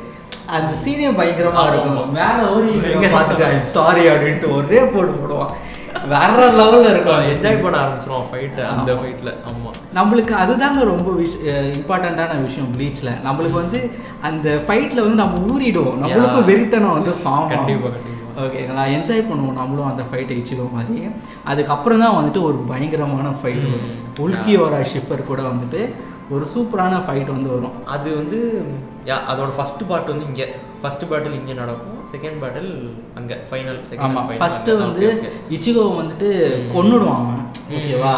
அந்த சீனே பயங்கரமாக இருக்கும். மேலே ஓடி பார்த்துட்டு சாரி அப்படின்ட்டு ஒரே போடுவான். வேற லெவலில் இருக்கும். என்ஜாய் பண்ண ஆரம்பிச்சிடும் ஃபைட்டை. அந்த ஃபைட்டில் ஆமாம், நம்மளுக்கு அதுதாங்க ரொம்ப இம்பார்ட்டண்ட்டான விஷயம் ப்ளீச்சில். நம்மளுக்கு வந்து அந்த ஃபைட்டில் வந்து நம்ம ஊறிடுவோம். நம்மளுக்கும் வெறித்தனம் வந்து ஃபார்ம். கண்டிப்பாக ஓகேங்களா, என்ஜாய் பண்ணுவோம் நம்மளும் அந்த ஃபைட்டை இச்சிக்கோ மாதிரி. அதுக்கப்புறம் தான் வந்துட்டு ஒரு பயங்கரமான ஃபைட் வரும். உல்கியோரா ஷிப்பர் கூட வந்துட்டு ஒரு சூப்பரான ஃபைட் வந்து வரும். அது வந்து அதோட ஃபர்ஸ்ட் பார்ட் வந்து இங்கே, ஃபர்ஸ்ட் பேட்டில் இங்கே நடக்கும், செகண்ட் பேட்டில் அங்கே ஃபைனல். ஆமாம், ஃபஸ்ட்டு வந்து இச்சிகோவை வந்துட்டு கொன்னுடுவாங்க. ஓகேவா,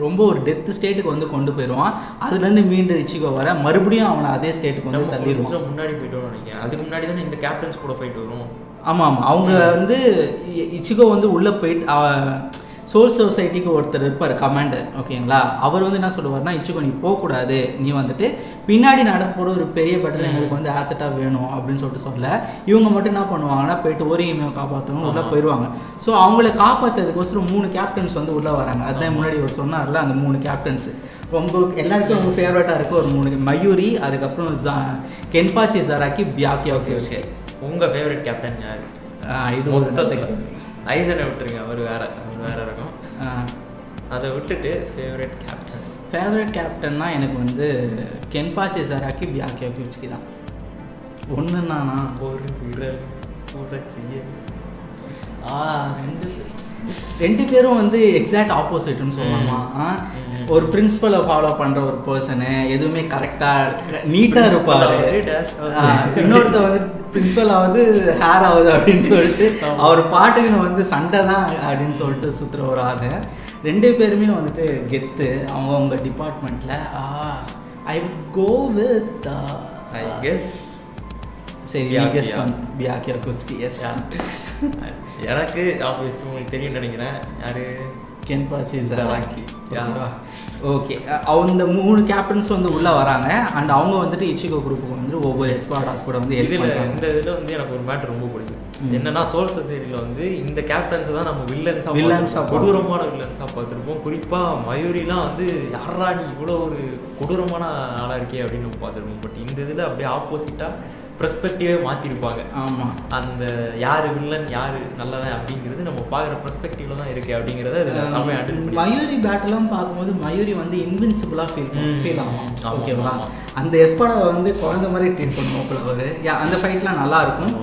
ரொம்ப ஒரு டெத் ஸ்டேட்டுக்கு வந்து கொண்டு போயிடுவான். அதுலேருந்து மீண்டும் இச்சிகோ வர மறுபடியும் அவனை அதே ஸ்டேட்டுக்கு வந்து தள்ளிடுவான். முன்னாடி போய்ட்டு நினைக்கிறேன். அதுக்கு முன்னாடி தானே இந்த கேப்டன்ஸ் கூட ஃபைட் வரும். ஆமாம், அவங்க வந்து இச்சிகோ வந்து உள்ளே போயிட்டு சோல் சொசைட்டிக்கு ஒருத்தர் இருப்பார் கமாண்டர். ஓகேங்களா, அவர் வந்து என்ன சொல்லுவார்னா, இச்சிகோ நீ போகக்கூடாது, நீ வந்துட்டு பின்னாடி நடப்போகிற ஒரு பெரிய பட்டில் எங்களுக்கு வந்து ஆசெட்டாக வேணும் அப்படின்னு சொல்ல இவங்க மட்டும் என்ன பண்ணுவாங்கன்னா போயிட்டு ஓரிஹிமையை காப்பாற்றணும் உள்ளே போயிடுவாங்க. ஸோ அவங்கள காப்பாற்றுறதுக்கோசரம் 3 கேப்டன்ஸ் வந்து உள்ளே வராங்க. அதுதான் முன்னாடி ஒரு சொன்னார்ல, அந்த 3 கேப்டன்ஸ் ரொம்ப எல்லாருக்கும் ரொம்ப ஃபேவரட்டாக இருக்குது. ஒரு 3 மயூரி, அதுக்கப்புறம் கென்பாச்சி ஜராக்கி, பியாக்கியா. ஓகே ஓகே, உங்கள் ஃபேவரட் கேப்டன் யார்? இது மொத்தத்துக்கு ஐசனை விட்டுருங்க, அவர் வேற இருக்கும். அதை விட்டுட்டு ஃபேவரட் கேப்டன்னா எனக்கு வந்து கென்பாச்சி ஜராக்கி, பியாக்கியா கியூச்கி தான். ஒன்றுன்னா ஒரு ரெண்டு பேரும் வந்து எக்ஸாக்ட் ஆப்போசிட்னு சொல்லலாமா. ஒரு பிரின்சிபலை ஃபாலோ பண்ணுற ஒரு பர்சனு, எதுவுமே கரெக்டாக நீட்டாக இருப்பார். இன்னொருத்த வந்து பிரின்சிபல் ஆகுது ஹேர் ஆகுது அப்படின்னு சொல்லிட்டு அவர் பாட்டுக்குன்னு வந்து சண்டை தான் அப்படின்னு சொல்லிட்டு சுற்றுற ஒரு ஆள். 2 பேருமே வந்துட்டு கெத்து அவங்க டிபார்ட்மெண்ட்டில். ஐ கோ வித் ஐ கெஸ் சரி பியாக்கியா குச்கி. எஸ், எனக்கு ஆப்வியஸ்லி உங்களுக்கு தெரியும் நினைக்கிறேன். யாரு? கென்பாச்சி ஜராக்கி. ஓகே, அந்த 3 கேப்டன்ஸ் வந்து உள்ளே வராங்க. அண்ட் அவங்க வந்துட்டு இச்சிகோ குரூப்புக்கு வந்து ஒவ்வொரு எஸ்பாடாஸ் கூட வந்து இந்த இதில் வந்து எனக்கு ஒரு மேட்டர் ரொம்ப பிடிக்கும். என்னன்னா சோல் சொசைட்டியில் வந்து இந்த கேப்டன்ஸை தான் நம்ம வில்லன்ஸாக கொடூரமான வில்லன்ஸாக பார்த்துருப்போம். குறிப்பாக மயூரிலாம் வந்து யாரா நீ இவ்வளோ ஒரு கொடூரமான ஆளாக இருக்கே அப்படின்னு நம்ம பார்த்துருப்போம். பட் இந்த இதில் அப்படியே ஆப்போசிட்டாக பெர்ஸ்பெக்டிவே மாற்றிருப்பாங்க. ஆமாம், அந்த யார் வில்லன் யார் நல்லவன் அப்படிங்கிறது நம்ம பார்க்குற பெர்ஸ்பெக்டிவ்ல தான் இருக்குது அப்படிங்கிறத மயூரி பேட்டெல்லாம் பார்க்கும்போது மயூரி வந்து இன்வின்சிபிளாக ஃபீல் ஆகும். ஓகேவா, அந்த எஸ்பாடாவை வந்து குழந்தை மாதிரி ட்ரீட் பண்ணுவோம் ஒரு. அந்த ஃபைட்லாம் நல்லாயிருக்கும்.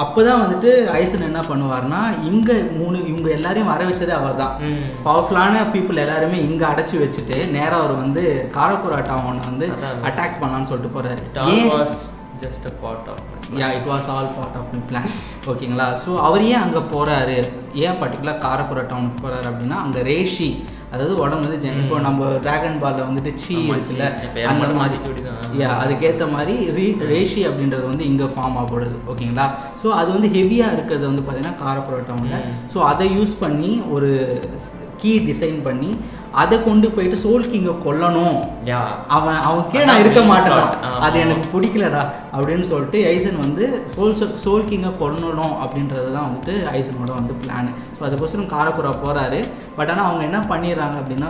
அப்போ தான் வந்துட்டு ஐசன் என்ன பண்ணுவார்னா, இவங்க எல்லாரையும் வர வச்சதே அவர் தான். பவர்ஃபுல்லான பீப்புள் எல்லாருமே இங்கே அடைச்சி வச்சுட்டு நேராக அவர் வந்து காரக்குரா டவுனை வந்து அட்டாக் பண்ணலான்னு சொல்லிட்டு போகிறாரு. just a part of it. Yeah, it was all part of my plan. ஓகேங்களா, ஸோ அவர் ஏன் அங்கே போகிறாரு, ஏன் பர்டிகுலர் காரப்புரா டவுனுக்கு போகிறாரு அப்படின்னா, அங்கே ரேஷி, அதாவது உடம்பு வந்து இப்போ நம்ம டிராகன் பாலில் வந்துட்டு சீ இருக்குல்ல, அந்த மாதிரி அதுக்கேற்ற மாதிரி ரேஷி அப்படின்றது வந்து இங்கே ஃபார்ம் ஆகப்படுது. ஓகேங்களா, ஸோ அது வந்து ஹெவியாக இருக்கிறது வந்து பார்த்திங்கன்னா காரப்புரா டவுனில். ஸோ அதை யூஸ் பண்ணி ஒரு கீ டிசைன் பண்ணி அதை கொண்டு போயிட்டு சோல் கிங்கை கொல்லணும், அவன் கீழே நான் இருக்க மாட்டேடா, அது எனக்கு பிடிக்கலடா அப்படின்னு சொல்லிட்டு ஐசன் வந்து சோல் கிங்கை கொல்லணும் அப்படின்றது தான் வந்துட்டு ஐசனோட வந்து பிளான். ஸோ அதுக்கோசரம் காரக்குரா போகிறாரு. பட் ஆனால் அவங்க என்ன பண்ணிடுறாங்க அப்படின்னா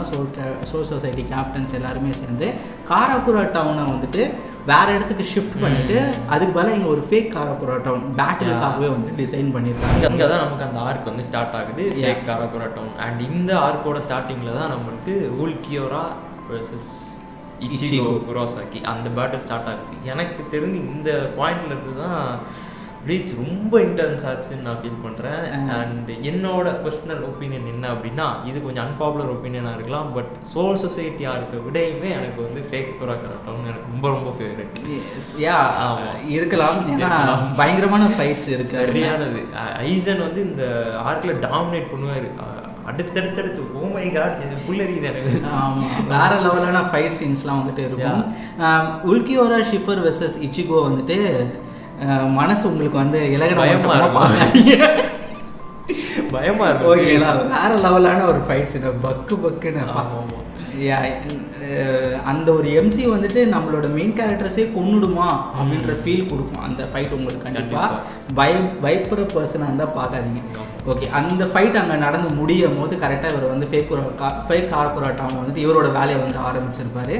சோல் சொசைட்டி கேப்டன்ஸ் எல்லாருமே சேர்ந்து காரக்குரா டவுனை வந்துட்டு வேற இடத்துக்கு ஷிஃப்ட் பண்ணிட்டு அதுக்கு பதிலாக இங்கே ஒரு ஃபேக் காரக்குரா டவுன் பேட்டிலுக்காகவே வந்து டிசைன் பண்ணியிருக்காங்க. அங்கே தான் நமக்கு அந்த ஆர்க் வந்து ஸ்டார்ட் ஆகுது, ஃபேக் காரக்குரா டவுன். அண்ட் இந்த ஆர்க்கோட ஸ்டார்டிங்கில் தான் நம்மளுக்கு உல்கியோரா வெர்சஸ் இச்சிகோ குரோசாக்கி அந்த பேட்டில் ஸ்டார்ட் ஆகுது. எனக்கு தெரிஞ்சு இந்த பாயிண்ட்ல இருந்து தான் ப்ளீச் ரொம்ப இன்டென்ஸ் ஆச்சுன்னு நான் ஃபீல் பண்ணுறேன். அண்ட் என்னோட பர்சனல் ஒப்பீனியன் என்ன அப்படின்னா, இது கொஞ்சம் அன்பாப்புலர் ஒப்பீனியனாக இருக்கலாம், பட் சோல் சொசைட்டி ஆர்க்கை விடையுமே எனக்கு வந்து ஃபேக் காரக்குரா டவுன் எனக்கு ரொம்ப ரொம்ப ஃபேவரட். இருக்கலாம், ஏன்னா பயங்கரமான ஃபைட்ஸ் இருக்கு, சரியானது. ஐசன் வந்து இந்த ஆர்க்கில் டாமினேட் பண்ணுவார் அடுத்தடுத்து. ஓ மை காட், புல்லறியுது எனக்கு. ஆமாம், வேற லெவலான ஃபைட் சீன்ஸ்லாம் வந்துட்டு இருக்கும். உல்கியோரா ஷிஃபர் வெர்சஸ் இச்சிகோ வந்துட்டு மனசு உங்களுக்கு வந்து பயமா இருக்கும். ஓகேங்களா, வேற லெவலான ஒரு ஃபைட் சீன், பக்குன்னு. அந்த ஒரு எம்சி வந்துட்டு நம்மளோட மெயின் கேரக்டர்ஸே கொன்னுடுமா அப்படின்ற ஃபீல் கொடுக்கும் அந்த ஃபைட் உங்களுக்கு. கண்டிப்பாக பயப்படுற பர்சனாக இருந்தால் பார்க்காதீங்க. ஓகே, அந்த ஃபைட் அங்கே நடந்து முடியும் போது கரெக்டாக இவர் வந்து ஃபேக் காரக்குரா டவுன் வந்துட்டு இவரோட வேலையை வந்து ஆரம்பிச்சிருப்பாரு.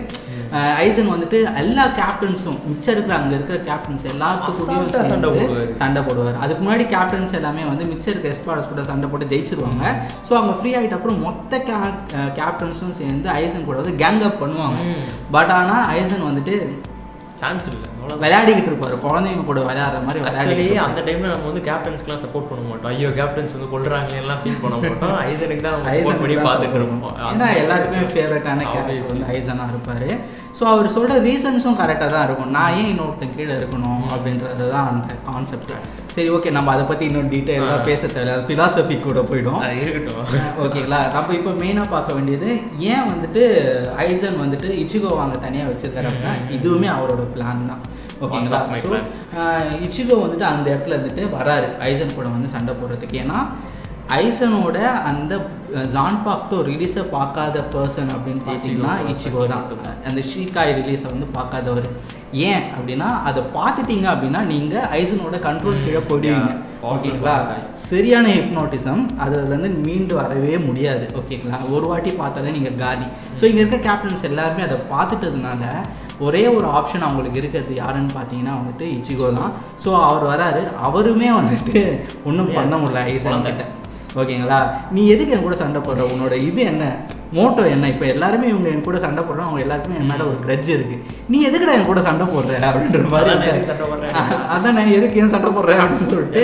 ஐசன் வந்துட்டு எல்லா கேப்டன்ஸும் மிச்சம் இருக்கிற அங்கே இருக்கிற கேப்டன்ஸ் எல்லாத்துக்கூடயும் சண்டை போடுவார். அதுக்கு முன்னாடி கேப்டன்ஸ் எல்லாமே வந்து மிச்சம் இருக்க எஸ்குவாட்ஸ் கூட சண்டை போட்டு ஜெயிச்சிருவாங்க. ஸோ அவங்க ஃப்ரீ ஆகிட்ட அப்புறம் மொத்த கேப்டன்ஸும் சேர்ந்து ஐசன் கூட வந்து கேங் அப் பண்ணுவாங்க. பட் ஆனால் ஐசன் வந்துட்டு சான்ஸ் இல்லை, விளையாடிக்கிட்டு இருப்பாரு, குழந்தைங்க கூட விளையாடுற மாதிரி விளையாடி. அந்த டைம்ல நம்ம வந்து கேப்டன்ஸ்க்குலாம் சப்போர்ட் பண்ண மாட்டோம். ஐயோ கேப்டன்ஸ் வந்து கொள்றாங்க எல்லாம் ஃபீல் பண்ண மாட்டோம். ஐசனுக்கு தான் நம்ம சப்போர்ட் பண்ணி பார்த்துட்டு இருப்போம். ஏன்னா எல்லாருக்குமே ஃபேவரட்டான கேரக்டர் வந்து ஐசனாக இருப்பார். ஸோ அவர் சொல்கிற ரீசன்ஸும் கரெக்டாக தான் இருக்கும். நான் ஏன் இன்னொருத்தன் கீழே இருக்கணும் அப்படின்றது தான் அந்த கான்செப்ட். சரி, ஓகே, நம்ம அதை பற்றி இன்னும் டீட்டெயிலாக பேச தேவை, ஃபிலாசபி கூட போய்டும். இருக்கட்டும், ஓகேங்களா. நம்ம இப்போ மெயினாக பார்க்க வேண்டியது ஏன் வந்துட்டு ஐசன் வந்துட்டு இச்சிகோ வாங்க தனியாக வச்சிருக்காரு அப்படின்னா இதுவுமே அவரோட பிளான் தான். ஓகேங்களா. ஸோ இச்சிகோ வந்துட்டு அந்த இடத்துல இருந்துட்டு வராரு ஐசன் கூட வந்து சண்டை போடுறதுக்கு. ஏன்னா ஐசனோட அந்த ஜான்பாக்டோ ரிலீஸை பார்க்காத பர்சன் அப்படின்னு பார்த்தீங்கன்னா இச்சிகோ தான். அந்த ஷீகாய் ரிலீஸை வந்து பார்க்காதவர். ஏன் அப்படின்னா அதை பார்த்துட்டீங்க அப்படின்னா நீங்கள் ஐசனோட கண்ட்ரோல் கீழே போயிடுவீங்க. ஓகேங்களா. சரியான ஹிப்னோட்டிசம், அதுலேருந்து மீண்டு வரவே முடியாது. ஓகேங்களா. ஒரு வாட்டி பார்த்தாலே நீங்கள் காலி. ஸோ இங்கே இருக்க கேப்டன்ஸ் எல்லாருமே அதை பார்த்துட்டதுனால ஒரே ஒரு ஆப்ஷன் அவங்களுக்கு இருக்கிறது யாருன்னு பார்த்தீங்கன்னா வந்துட்டு இச்சிகோ தான். ஸோ அவர் வராரு, அவருமே வந்துட்டு ஒன்றும் பண்ண முடியல ஐசன் கிட்ட. ஓகேங்களா. நீ எதுக்கு என் கூட சண்டை போடுற, உன்னோட இது என்ன, மோட்டோ என்ன? இப்போ எல்லாருமே இவங்க என் கூட சண்டை போடுறோம், அவங்க எல்லாருக்குமே என் மேலே ஒரு கிரட்ஜ் இருக்குது. நீ எதுக்குடா என் கூட சண்டை போடுற அப்படின்ற மாதிரி. அதான் நான் எதுக்கு ஏன் சண்டை போடுறேன் அப்படின்னு சொல்லிட்டு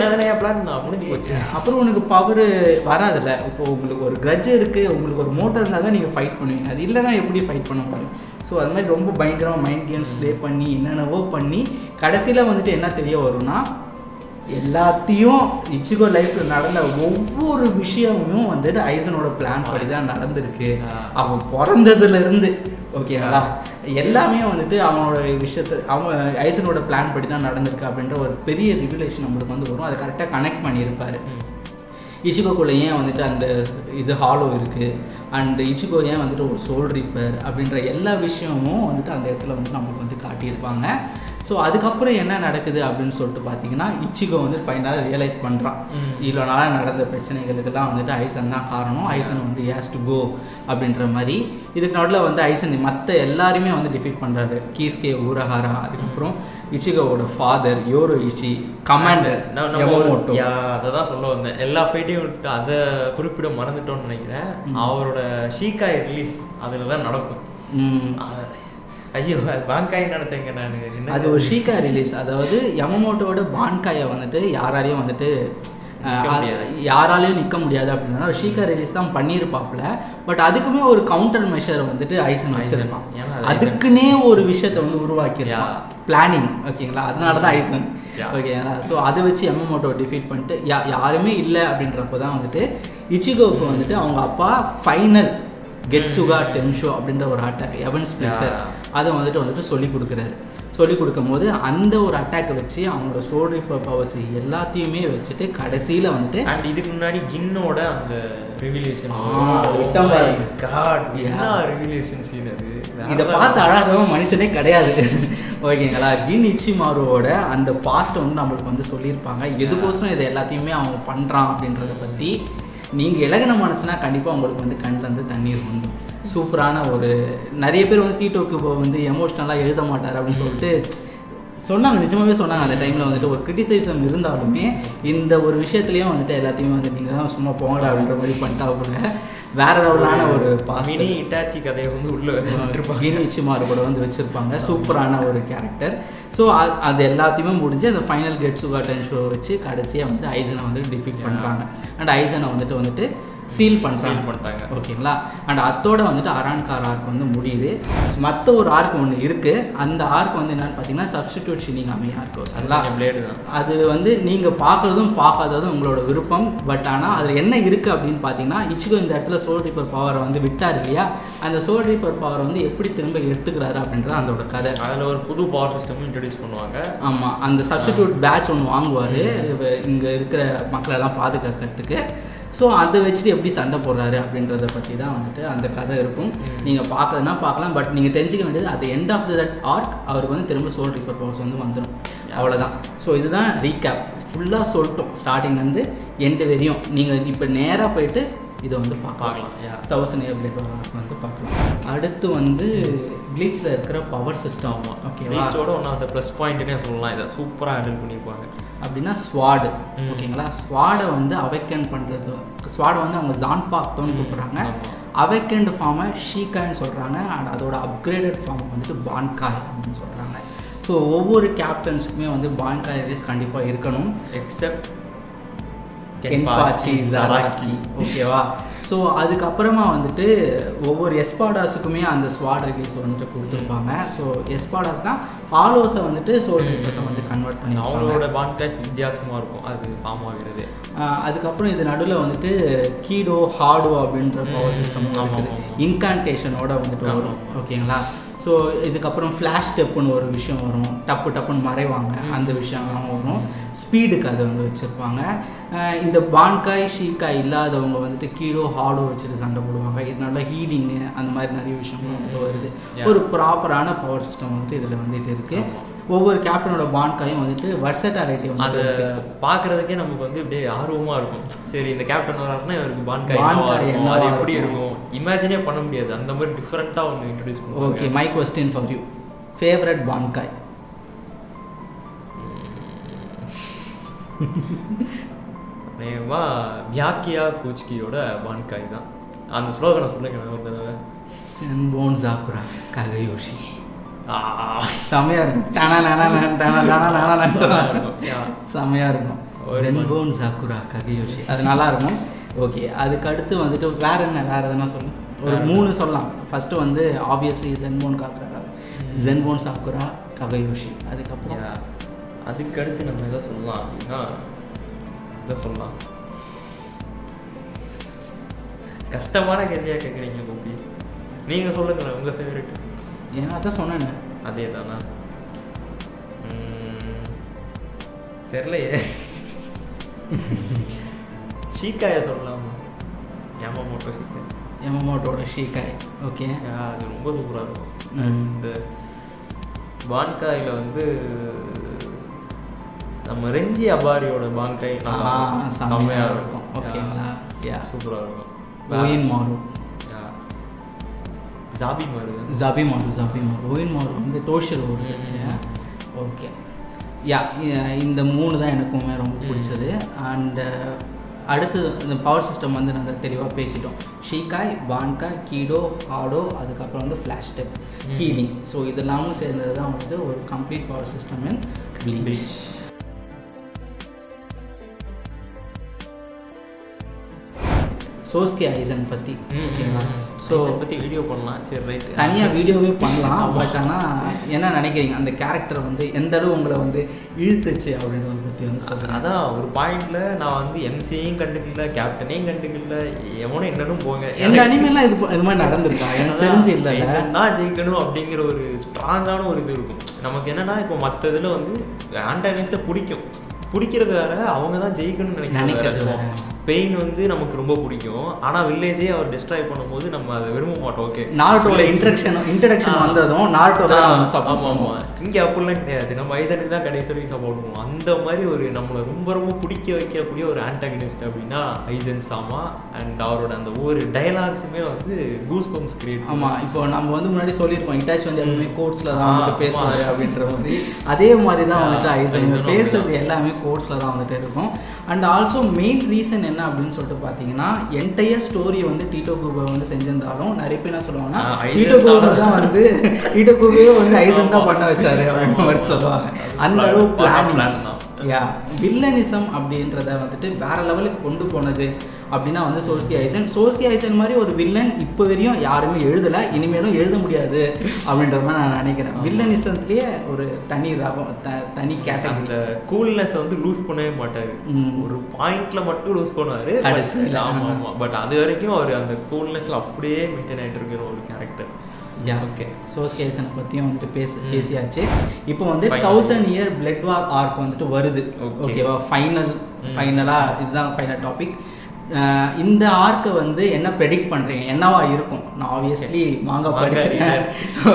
அப்புறம் உனக்கு பவர் வராதுல்ல. இப்போ உங்களுக்கு ஒரு கிரட்ஜ் இருக்குது, உங்களுக்கு ஒரு மோட்டோ இருந்தால் தான் நீங்கள் ஃபைட் பண்ணுவீங்க. அது இல்லைனா எப்படி ஃபைட் பண்ண முடியும்? ஸோ அது மாதிரி ரொம்ப பயங்கரமாக மைண்ட் கேம்ஸ் ப்ளே பண்ணி என்னென்னவோ பண்ணி கடைசியில் வந்துட்டு என்ன தெரிய வரும்னா எல்லாத்தையும் இச்சிகோ லைஃப்பில் நடந்த ஒவ்வொரு விஷயமும் வந்துட்டு ஐசனோட பிளான் படி தான் நடந்திருக்கு. அவன் பிறந்ததுலேருந்து ஓகேங்களா எல்லாமே வந்துட்டு அவனோட விஷயத்தை அவன் ஐசனோட பிளான் படி தான் நடந்திருக்கு அப்படின்ற ஒரு பெரிய ரிவிலேஷன் நம்மளுக்கு வந்து வரும். அதை கரெக்டாக கனெக்ட் பண்ணியிருப்பார். இச்சிகோக்குள்ளே ஏன் வந்துட்டு அந்த இது ஹாலோ இருக்குது அண்ட் இச்சிகோ ஏன் வந்துட்டு ஒரு சோல் ரீப்பர் அப்படின்ற எல்லா விஷயமும் வந்துட்டு அந்த இடத்துல வந்து நம்மளுக்கு வந்து காட்டியிருப்பாங்க. ஸோ அதுக்கப்புறம் என்ன நடக்குது அப்படின்னு சொல்லிட்டு பார்த்தீங்கன்னா இச்சிகோ வந்து ஃபைனலாக ரியலைஸ் பண்ணுறான் இவ்வளோ நாளாக நடந்த பிரச்சனைகளுக்கெல்லாம் வந்துட்டு ஐசன் தான் காரணம். ஐசன் வந்து ஹேஸ் டு கோ அப்படின்ற மாதிரி. இதுக்கு நடுவில் வந்து ஐசன் மற்ற எல்லாருமே வந்து டிஃபீட் பண்ணுறாரு. கீஸ்கே ஊரஹாரா, அதுக்கப்புறம் இச்சிகோவோட ஃபாதர் யோரோ இச்சி, கமாண்டர் யமமோட்டோ. அதை தான் சொல்ல வந்தேன். எல்லா ஃபைட்டையும் விட்டு அதை குறிப்பிட மறந்துட்டோன்னு நினைக்கிறேன். அவரோட ஷீகாய் ரிலீஸ் அதில் தான் நடக்கும். ஐயோ பான்காய் நினச்சேங்க நான். அது ஒரு ஷீகா ரிலீஸ், அதாவது யமமோட்டோட பான்காயை வந்துட்டு யாராலையும் வந்துட்டு யாராலையும் நிற்க முடியாது அப்படின்னா ஷீகா ரிலீஸ் தான் பண்ணியிருப்பாப்புல. பட் அதுக்குமே ஒரு கவுண்டர் மெஷர் வந்துட்டு ஐசன் வச்சிருப்பான். அதுக்குன்னே ஒரு விஷயத்தை வந்து உருவாக்கியிருப்பான், பிளானிங். ஓகேங்களா. அதனால தான் ஐசன். ஓகேங்களா. ஸோ அதை வச்சு யமமோட்டோ டிஃபீட் பண்ணிட்டு யாருமே இல்லை அப்படின்றப்போ தான் வந்துட்டு இச்சிகோவுக்கு வந்துட்டு அவங்க அப்பா ஃபைனல் கெட்சுகா டென்ஷோ அப்படின்ற ஒரு அட்டாக் எவன் ஸ்பிளிட்டர் அதை வந்துட்டு சொல்லி கொடுக்குறாரு. சொல்லி கொடுக்கும்போது அந்த ஒரு அட்டாக்கை வச்சு அவங்களோட சோல் ரீப்பர் பவர்ஸ் எல்லாத்தையுமே வச்சுட்டு கடைசியில் வந்துட்டு அண்ட் இதுக்கு முன்னாடி கின்னோட அந்த ரிவிலேஷன் ரிவிலேஷன் சீன் அது இதை பார்த்து அழகாக மனுஷனே கிடையாது ஓகேங்களா. கின் இச்சிமாருவோட அந்த பாஸ்ட்டை வந்து நம்மளுக்கு வந்து சொல்லியிருப்பாங்க, எதுக்கோசரம் இதை எல்லாத்தையுமே அவங்க பண்ணுறான் அப்படின்றத பற்றி. நீங்கள் இலகின மனசுனா கண்டிப்பாக உங்களுக்கு வந்து கண்ணிலேருந்து தண்ணீர் வந்துடும். சூப்பரான ஒரு நிறைய பேர் வந்து தீட்டோக்கு வந்து எமோஷ்னலாக எழுத மாட்டார் அப்படின்னு சொல்லிட்டு சொன்னாங்க, நிஜமாகவே சொன்னாங்க. அந்த டைமில் வந்துட்டு ஒரு கிரிட்டிசைசம் இருந்தாலுமே இந்த ஒரு விஷயத்துலையும் வந்துட்டு எல்லாத்தையுமே வந்து நீங்கள் தான் சும்மா போங்கடா அப்படின்ற மாதிரி பண்ணிட்டா கூட வேற லெவலான ஒரு மினி இட்டாச்சி கதையை வந்து உள்ள கின் இச்சிமாரு கூட வந்து வச்சுருப்பாங்க. சூப்பரான ஒரு கேரக்டர். ஸோ அது எல்லாத்தையுமே முடிஞ்சு அந்த ஃபைனல் கெட்சுகாட்டன் ஷோ வச்சு கடைசியாக வந்து ஐசனை வந்து டிஃபீட் பண்ணுறாங்க. அண்ட் ஐசனை வந்துட்டு சீல் பண்ணிட்டாங்க ஓகேங்களா. அண்ட் அதோட வந்துட்டு அரான்கார் ஆர்க் வந்து முடியுது. மற்ற ஒரு ஆர்க் ஒன்று இருக்குது. அந்த ஆர்க் வந்து என்னென்னு பார்த்தீங்கன்னா சப்ஸ்டிடியூட் ஷினிகாமி ஆர்க் ஓகேங்களா. அது வந்து நீங்கள் பார்க்குறதும் பார்க்காததும் உங்களோட விருப்பம். பட் ஆனால் அதில் என்ன இருக்குது அப்படின்னு பார்த்தீங்கன்னா இச்சிகோ இந்த இடத்துல சோல் ரீப்பர் பவரை வந்து விட்டார் இல்லையா, அந்த சோல் ரீப்பர் பவரை வந்து எப்படி திரும்ப எடுத்துக்கிறாரு அப்படின்றது அதோட கதை. அதில் ஒரு புது பவர் சிஸ்டம் இன்ட்ரடியூஸ் பண்ணுவாங்க. ஆமாம், அந்த சப்ஸ்டிடியூட் பேட்ச் ஒன்று வாங்குவார் இங்கே இருக்கிற மக்களெல்லாம் பாதுகாக்கிறதுக்கு. ஸோ அதை வச்சுட்டு எப்படி சண்டை போடுறாரு அப்படின்றத பற்றி தான் வந்துட்டு அந்த கதை இருக்கும். நீங்கள் பார்க்கறதுனா பார்க்கலாம். பட் நீங்கள் தெரிஞ்சிக்க வேண்டியது அது எண்ட் ஆஃப் தட் ஆர்க் அவருக்கு வந்து திரும்ப சோல் ரீப்பர் பவர்ஸ் வந்து வந்துடும், அவ்வளோதான். ஸோ இதுதான் ரீகேப். ஃபுல்லாக சொல்லிட்டோம் ஸ்டார்டிங்லேருந்து எண்டு வரையும். நீங்கள் இப்போ நேராக போயிட்டு இதை வந்து பார்க்கலாம். 1000 Year Blade வந்து பார்க்கலாம். அடுத்து வந்து ப்ளீச்சில் இருக்கிற பவர் சிஸ்டம். ஓகேவா, ப்ளீச்சோட ஒன்று அந்த ப்ளஸ் பாயிண்ட்னே சொல்லலாம். இதை சூப்பராக ஹேண்டில் பண்ணியிருப்பாங்க. அப்படின்னா ஸ்வாடு ஓகேங்களா. ஸ்வாடை வந்து அவைக்கன் பண்ணுறது, ஸ்வாடை வந்து அவங்க ஜான்பாக்தோன்னு கூப்பிட்றாங்க. அவைக்கண்ட் ஃபார்மை ஷீகான்னு சொல்கிறாங்க. அண்ட் அதோட அப்கிரேடட் ஃபார்ம் வந்துட்டு பான்காய் அப்படின்னு சொல்கிறாங்க. ஸோ ஒவ்வொரு கேப்டன்ஸுக்குமே வந்து பான்காய் ரேஸ் கண்டிப்பாக இருக்கணும், எக்ஸப்ட் கென்பாச்சி ஜராக்கி ஓகேவா. ஸோ அதுக்கப்புறமா வந்துட்டு ஒவ்வொரு எஸ்பாடாஸுக்குமே அந்த ஸ்வாட் ரிலீஸ் வந்துட்டு கொடுத்துருப்பாங்க. ஸோ எஸ்பாடாஸ்னால் ஹாலோஸை வந்துட்டு சோல் ரீப்பர்ஸை வந்து கன்வெர்ட் பண்ணி அவங்களோட பான்காய்ஸ் வித்தியாசமாக இருக்கும் அது ஃபார்ம் ஆகிறது. அதுக்கப்புறம் இது நடுவில் வந்துட்டு கீடோ ஹாடோ அப்படின்ற பவர் சிஸ்டமும் இருக்குது, இன்கான்டேஷனோட வந்துட்டு வரும் ஓகேங்களா. ஸோ இதுக்கப்புறம் ஃப்ளாஷ் ஸ்டெப்புன்னு ஒரு விஷயம் வரும், டப்புன்னு மறைவாங்க, அந்த விஷயம்லாம் வரும். ஸ்பீடுக்கு அதை வந்து வச்சுருப்பாங்க. இந்த பான்காய் ஷீகாய் இல்லாதவங்க வந்துட்டு கீடோ ஹாடோ வச்சுட்டு சண்டை போடுவாங்க. இதனால ஹீலிங்கு அந்த மாதிரி நிறைய விஷயங்கள் வந்துட்டு வருது. ஒரு ப்ராப்பரான பவர் சிஸ்டம் வந்துட்டு இதில் வந்துட்டு இருக்குது. ஒவ்வொரு கேப்டனோட பான்காயும் வந்துட்டு வர்சட்டாலிட்டி வந்து அதை பார்க்குறதுக்கே நமக்கு வந்து இப்படியே ஆர்வமாக இருக்கும். சரி இந்த கேப்டன் வராருன்னா இவருக்கு பான்காய் அது எப்படி இருக்கும் இமேஜினே பண்ண முடியாது. அந்த மாதிரி டிஃப்ரெண்ட்டாக ஒன்று இன்ட்ரடியூஸ் பண்ணுவோம். Okay, my question for you, favourite bankai? நேமா வியாக்கியா கோச்கியோட பான்காய் தான். அந்த ஸ்லோகனை சொல்லுங்க ஒரு தடவை. சென்போன் சாக்குரா ககயோஷி. செமையாக இருக்கும், செமையாக இருக்கும். சென்போன் சாக்குரா ககயோஷி, அது நல்லா இருக்கும். ஓகே, அதுக்கு அடுத்து வந்துட்டு வேறு எதனா சொல்லலாம். ஒரு 3 சொல்லலாம். ஃபஸ்ட்டு வந்து ஆப்வியஸ்லி ஜென்போன் காக்குரா, ஜென்போன் சாக்குரா ககயோஷி. அதுக்கப்புறம் அதுக்கடுத்து நம்ம எதை சொல்லலாம் அப்படின்னா இதை சொல்லலாம். கஷ்டமான கேள்வியாக கேட்குறீங்க கோபி, நீங்கள் சொல்லுங்களேன் உங்கள் ஃபேவரெட். ஏன்னா அதான் சொன்னேன். அதே தானா தெரிலையே. ஷீகாயை சொல்லலாமா? யமமோட்டோட ஷீகாய். ஓகே, அது ரொம்ப சூப்பராக இருக்கும். இந்த பான்காயில் வந்து நம்ம ரெஞ்சி அபாரியோட பான்காய் செம்மையாக இருக்கும். ஓகேங்களா, சூப்பராக இருக்கும். ஓயின் மாரு, ஜாபி மாரு ஓயின் மாரு வந்து டோஷில் ஓடுது. ஓகே, இந்த 3 தான் எனக்குமே ரொம்ப பிடிச்சது. அண்டு அடுத்து இந்த பவர் சிஸ்டம் வந்து நாங்கள் தெளிவாக பேசிட்டோம். ஷீகாய், பான்காய், கீடோ, ஹாடோ, அதுக்கப்புறம் வந்து ஃப்ளாஷ் ஸ்டெப், ஹீலிங். ஸோ இதெல்லாமும் சேர்ந்தது தான் வந்து ஒரு கம்ப்ளீட் பவர் சிஸ்டம் இன் ப்ளீச். சோஸ்கே ஐசன் பற்றி ஓகேங்களா. ஸோ பற்றி வீடியோ பண்ணலாம். சரி, ரைட், தனியாக வீடியோவே பண்ணலாம். பட் ஆனால் என்ன நினைக்கிறீங்க, அந்த கேரக்டர் வந்து எந்த அளவு உங்களை வந்து இழுத்துச்சு அப்படின்றத பற்றி வந்து சொல்கிறேன். அதான் ஒரு பாயிண்டில் நான் வந்து எம்சியையும் கண்டுக்கல, கேப்டனையும் கண்டுக்கல, எவனும் என்னன்னு போங்க. எந்த அனிமேலாம் இது மாதிரி நடந்திருக்கா எனக்கு தெரிஞ்சு இல்லை. நான் ஜெயிக்கணும் அப்படிங்கிற ஒரு ஸ்ட்ராங்கான ஒரு இது இருக்கும். நமக்கு என்னன்னா இப்போ மற்ற இதில் வந்து ஆன்டாகனிஸ்ட்டை பிடிக்கிறது வேற, அவங்க தான் ஜெயிக்கணும்னு நினைக்கிறது. பெயின் வந்து நமக்கு ரொம்ப பிடிக்கும், ஆனால் வில்லேஜே அவர் டிஸ்ட்ராய் பண்ணும்போது நம்ம அதை விரும்ப மாட்டோம். ஓகே, நாருட்டோட இன்ட்ரடக்ஷன் வந்ததும் நாருட்டோ ஆமாம், இங்கே அப்படிலாம் கிடையாது, நம்ம ஐசனுக்கு தான் கடைசி வரைக்கும் சப்போர்ட் பண்ணுவோம். அந்த மாதிரி ஒரு நம்மளை ரொம்ப ரொம்ப பிடிக்க வைக்கக்கூடிய ஒரு ஆன்டாகனிஸ்ட் அப்படின்னா ஐசன் சாமா. அண்ட் அவரோட அந்த ஒவ்வொரு டயலாக்ஸுமே வந்து கூஸ் பம்ப்ஸ் கிரியேட். ஆமாம், இப்போ நம்ம வந்து முன்னாடி சொல்லியிருக்கோம் இட்டாச்சி வந்து எப்பவுமே கோட்ஸில் தான் வந்துட்டு பேசுவார் அப்படின்ற மாதிரி. அதே மாதிரி தான் வந்துட்டு ஐசன் பேசுறது எல்லாமே கோட்ஸில் தான் வந்துட்டு இருக்கும். அண்ட் ஆல்சோ மெயின் ரீசன் என்ன அப்படின்னு சொல்லிட்டு பார்த்தீங்கன்னா, என்டையர் ஸ்டோரியை வந்து டிடோ கூபர் வந்து செஞ்சிருந்தாலும் நிறைய பேர் என்ன சொல்லுவாங்கன்னா, டிடோ கூபர் தான் வந்து டிடோ கூபரே வந்து ஐசன் தான் பண்ண வச்சாரு அப்படின்னு மாதிரி சொல்லுவாங்க. அந்த அளவு பிளான் தான். வில்லனிசம் அப்படின்றத வந்துட்டு வேற லெவலுக்கு கொண்டு போனது அப்படின்னா வந்து சோஸ்கி ஐசன் மாதிரி ஒரு வில்லன் இப்போ வரையும் யாருமே எழுதலை, இனிமேலும் எழுத முடியாது அப்படின்ற மாதிரி நான் நினைக்கிறேன். வில்லனிசத்துலேயே ஒரு தனி ரகம், தனி கேட்டகரி. அந்த கூல்னஸ் வந்து லூஸ் பண்ணவே மாட்டார், ஒரு பாயிண்ட்ல மட்டும் லூஸ் பண்ணுவார். ஆமாம், பட் அது வரைக்கும் அவர் அந்த கூல்னஸ்ல அப்படியே மெயின்டைன் ஆகிட்டு இருக்கிற ஒரு கேரக்டர். ஓகே, சோஸ்கி ஐசனை பற்றியும் வந்துட்டு பேசியாச்சு. இப்போ வந்து 1000 Year Blood War ஆர்க் வந்துட்டு வருது. ஓகேவா, ஃபைனலாக இதுதான் ஃபைனல் டாபிக். இந்த ஆர்க்கை வந்து என்ன ப்ரெடிக்ட் பண்ணுறீங்க, என்னவா இருக்கும்? நான் ஆப்வியஸ்லி மாங்கா படிச்சிருக்கேன்.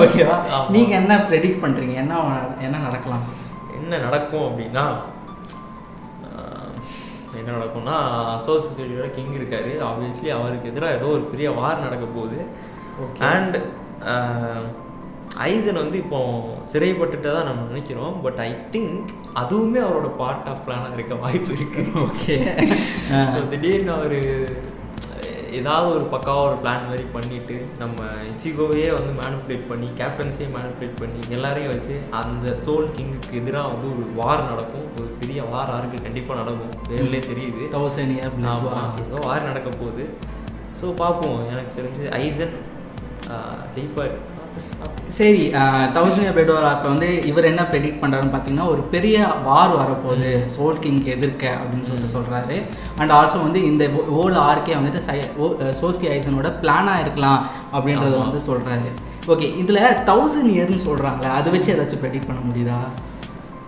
ஓகேவா, நீங்கள் என்ன ப்ரெடிக்ட் பண்ணுறீங்க, என்ன நடக்கலாம்? என்ன நடக்கும் அப்படின்னா, என்ன நடக்கும்னா, அசோல் சொசைட்டியோட கிங் இருக்காரு, ஆப்வியஸ்லி அவருக்கு எதிராக ஏதோ ஒரு பெரிய வார் நடக்க போகுது. அண்ட் ஐசன் வந்து இப்போ சிறைப்பட்டுட்டு தான் நம்ம நினைக்கிறோம், பட் ஐ திங்க் அதுவுமே அவரோட பார்ட் ஆஃப் பிளானாக இருக்க வாய்ப்பு இருக்கு. ஓகே, ஸோ திடீர்னு அவர் ஏதாவது ஒரு பக்காவாக ஒரு பிளான் மாதிரி பண்ணிவிட்டு நம்ம இச்சிகோவையே வந்து மேனிப்புலேட் பண்ணி, கேப்டன்ஸையே மேனிப்புலேட் பண்ணி எல்லாரையும் வச்சு அந்த சோல் கிங்குக்கு எதிராக வந்து ஒரு வார் நடக்கும். ஒரு பெரிய வார் ஆருக்கு கண்டிப்பாக நடக்கும், வேலையே தெரியுது. 1000 Year ஏதோ வார் நடக்க போகுது. ஸோ பார்ப்போம், எனக்கு தெரிஞ்சு ஐசன் ஜெயிப்பார். சரி, 1000 Year Blood War ஆர்க்கில் வந்து இவர் என்ன ப்ரெடிக்ட் பண்ணுறாருன்னு பார்த்தீங்கன்னா, ஒரு பெரிய வார் வரப்போகுது சோல் கிங்க்கு எதிர்க்க அப்படின்னு சொல்லிட்டு சொல்கிறாரு. அண்ட் ஆல்சோ வந்து இந்த ஓல்டு ஆர்க்கே வந்துட்டு சோஸ்கி ஐசனோட பிளானாக இருக்கலாம் அப்படின்றத வந்து சொல்கிறாரு. ஓகே, இதில் 1000 இயர்னு சொல்கிறாங்களே, அதை வச்சு ஏதாச்சும் ப்ரெடிக்ட் பண்ண முடியுதா?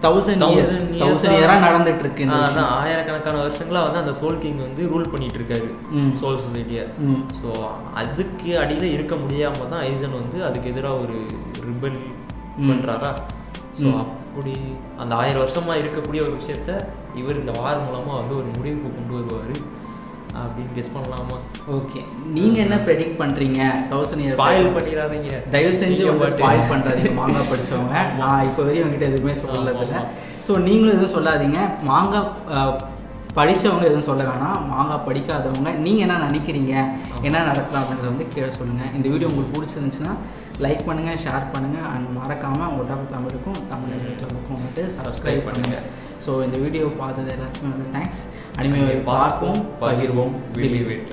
1000 இயராக நடந்துட்டு இருக்கு. அதான் ஆயிரக்கணக்கான வருஷங்களாக வந்து அந்த சோல் கிங் வந்து ரூல் பண்ணிட்டு இருக்காரு சோல் சொசைட்டியை. ஸோ அதுக்கு அடியில் இருக்க முடியாமல் தான் ஐசன் வந்து அதுக்கு எதிராக ஒரு ரிபல் பண்ணுறாரா. ஸோ அப்படி அந்த 1000 வருஷமாக இருக்கக்கூடிய ஒரு விஷயத்த இவர் இந்த வார் மூலமாக வந்து ஒரு முடிவுக்கு கொண்டு வருவார் அப்படின்னு கெஸ் பண்ணலாமா? ஓகே, நீங்கள் என்ன ப்ரெடிக்ட் பண்ணுறீங்க? 1000 Year ஸ்பாயில் பண்ணிடாதீங்க, தயவு செஞ்சு உங்கள் ஸ்பாயில் பண்ணுறாதீங்க மாங்கா படித்தவங்க. நான் இப்போ வரையும் உங்ககிட்ட எதுவுமே சொல்லதில்லை. ஸோ நீங்களும் எதுவும் சொல்லாதீங்க. மாங்கா படித்தவங்க எதுவும் சொல்ல வேணாம், மாங்கா படிக்காதவங்க நீங்கள் என்ன நினைக்கிறீங்க, என்ன நடக்கலாம் அப்படின்றத வந்து கீழே சொல்லுங்கள். இந்த வீடியோ உங்களுக்கு பிடிச்சிருந்துச்சுன்னா லைக் பண்ணுங்கள், ஷேர் பண்ணுங்கள். அண்ட் மறக்காமல் ஒட்டாக்கு தமிழுக்கும் தமிழ் கிளப்புக்கும் வந்துட்டு சப்ஸ்கிரைப் பண்ணுங்கள். ஸோ இந்த வீடியோ பார்த்தது எல்லாருக்கும் வந்து தேங்க்ஸ். அனிமேவை பார்ப்போம், பகிர்வோம், பிலீவ் இட்.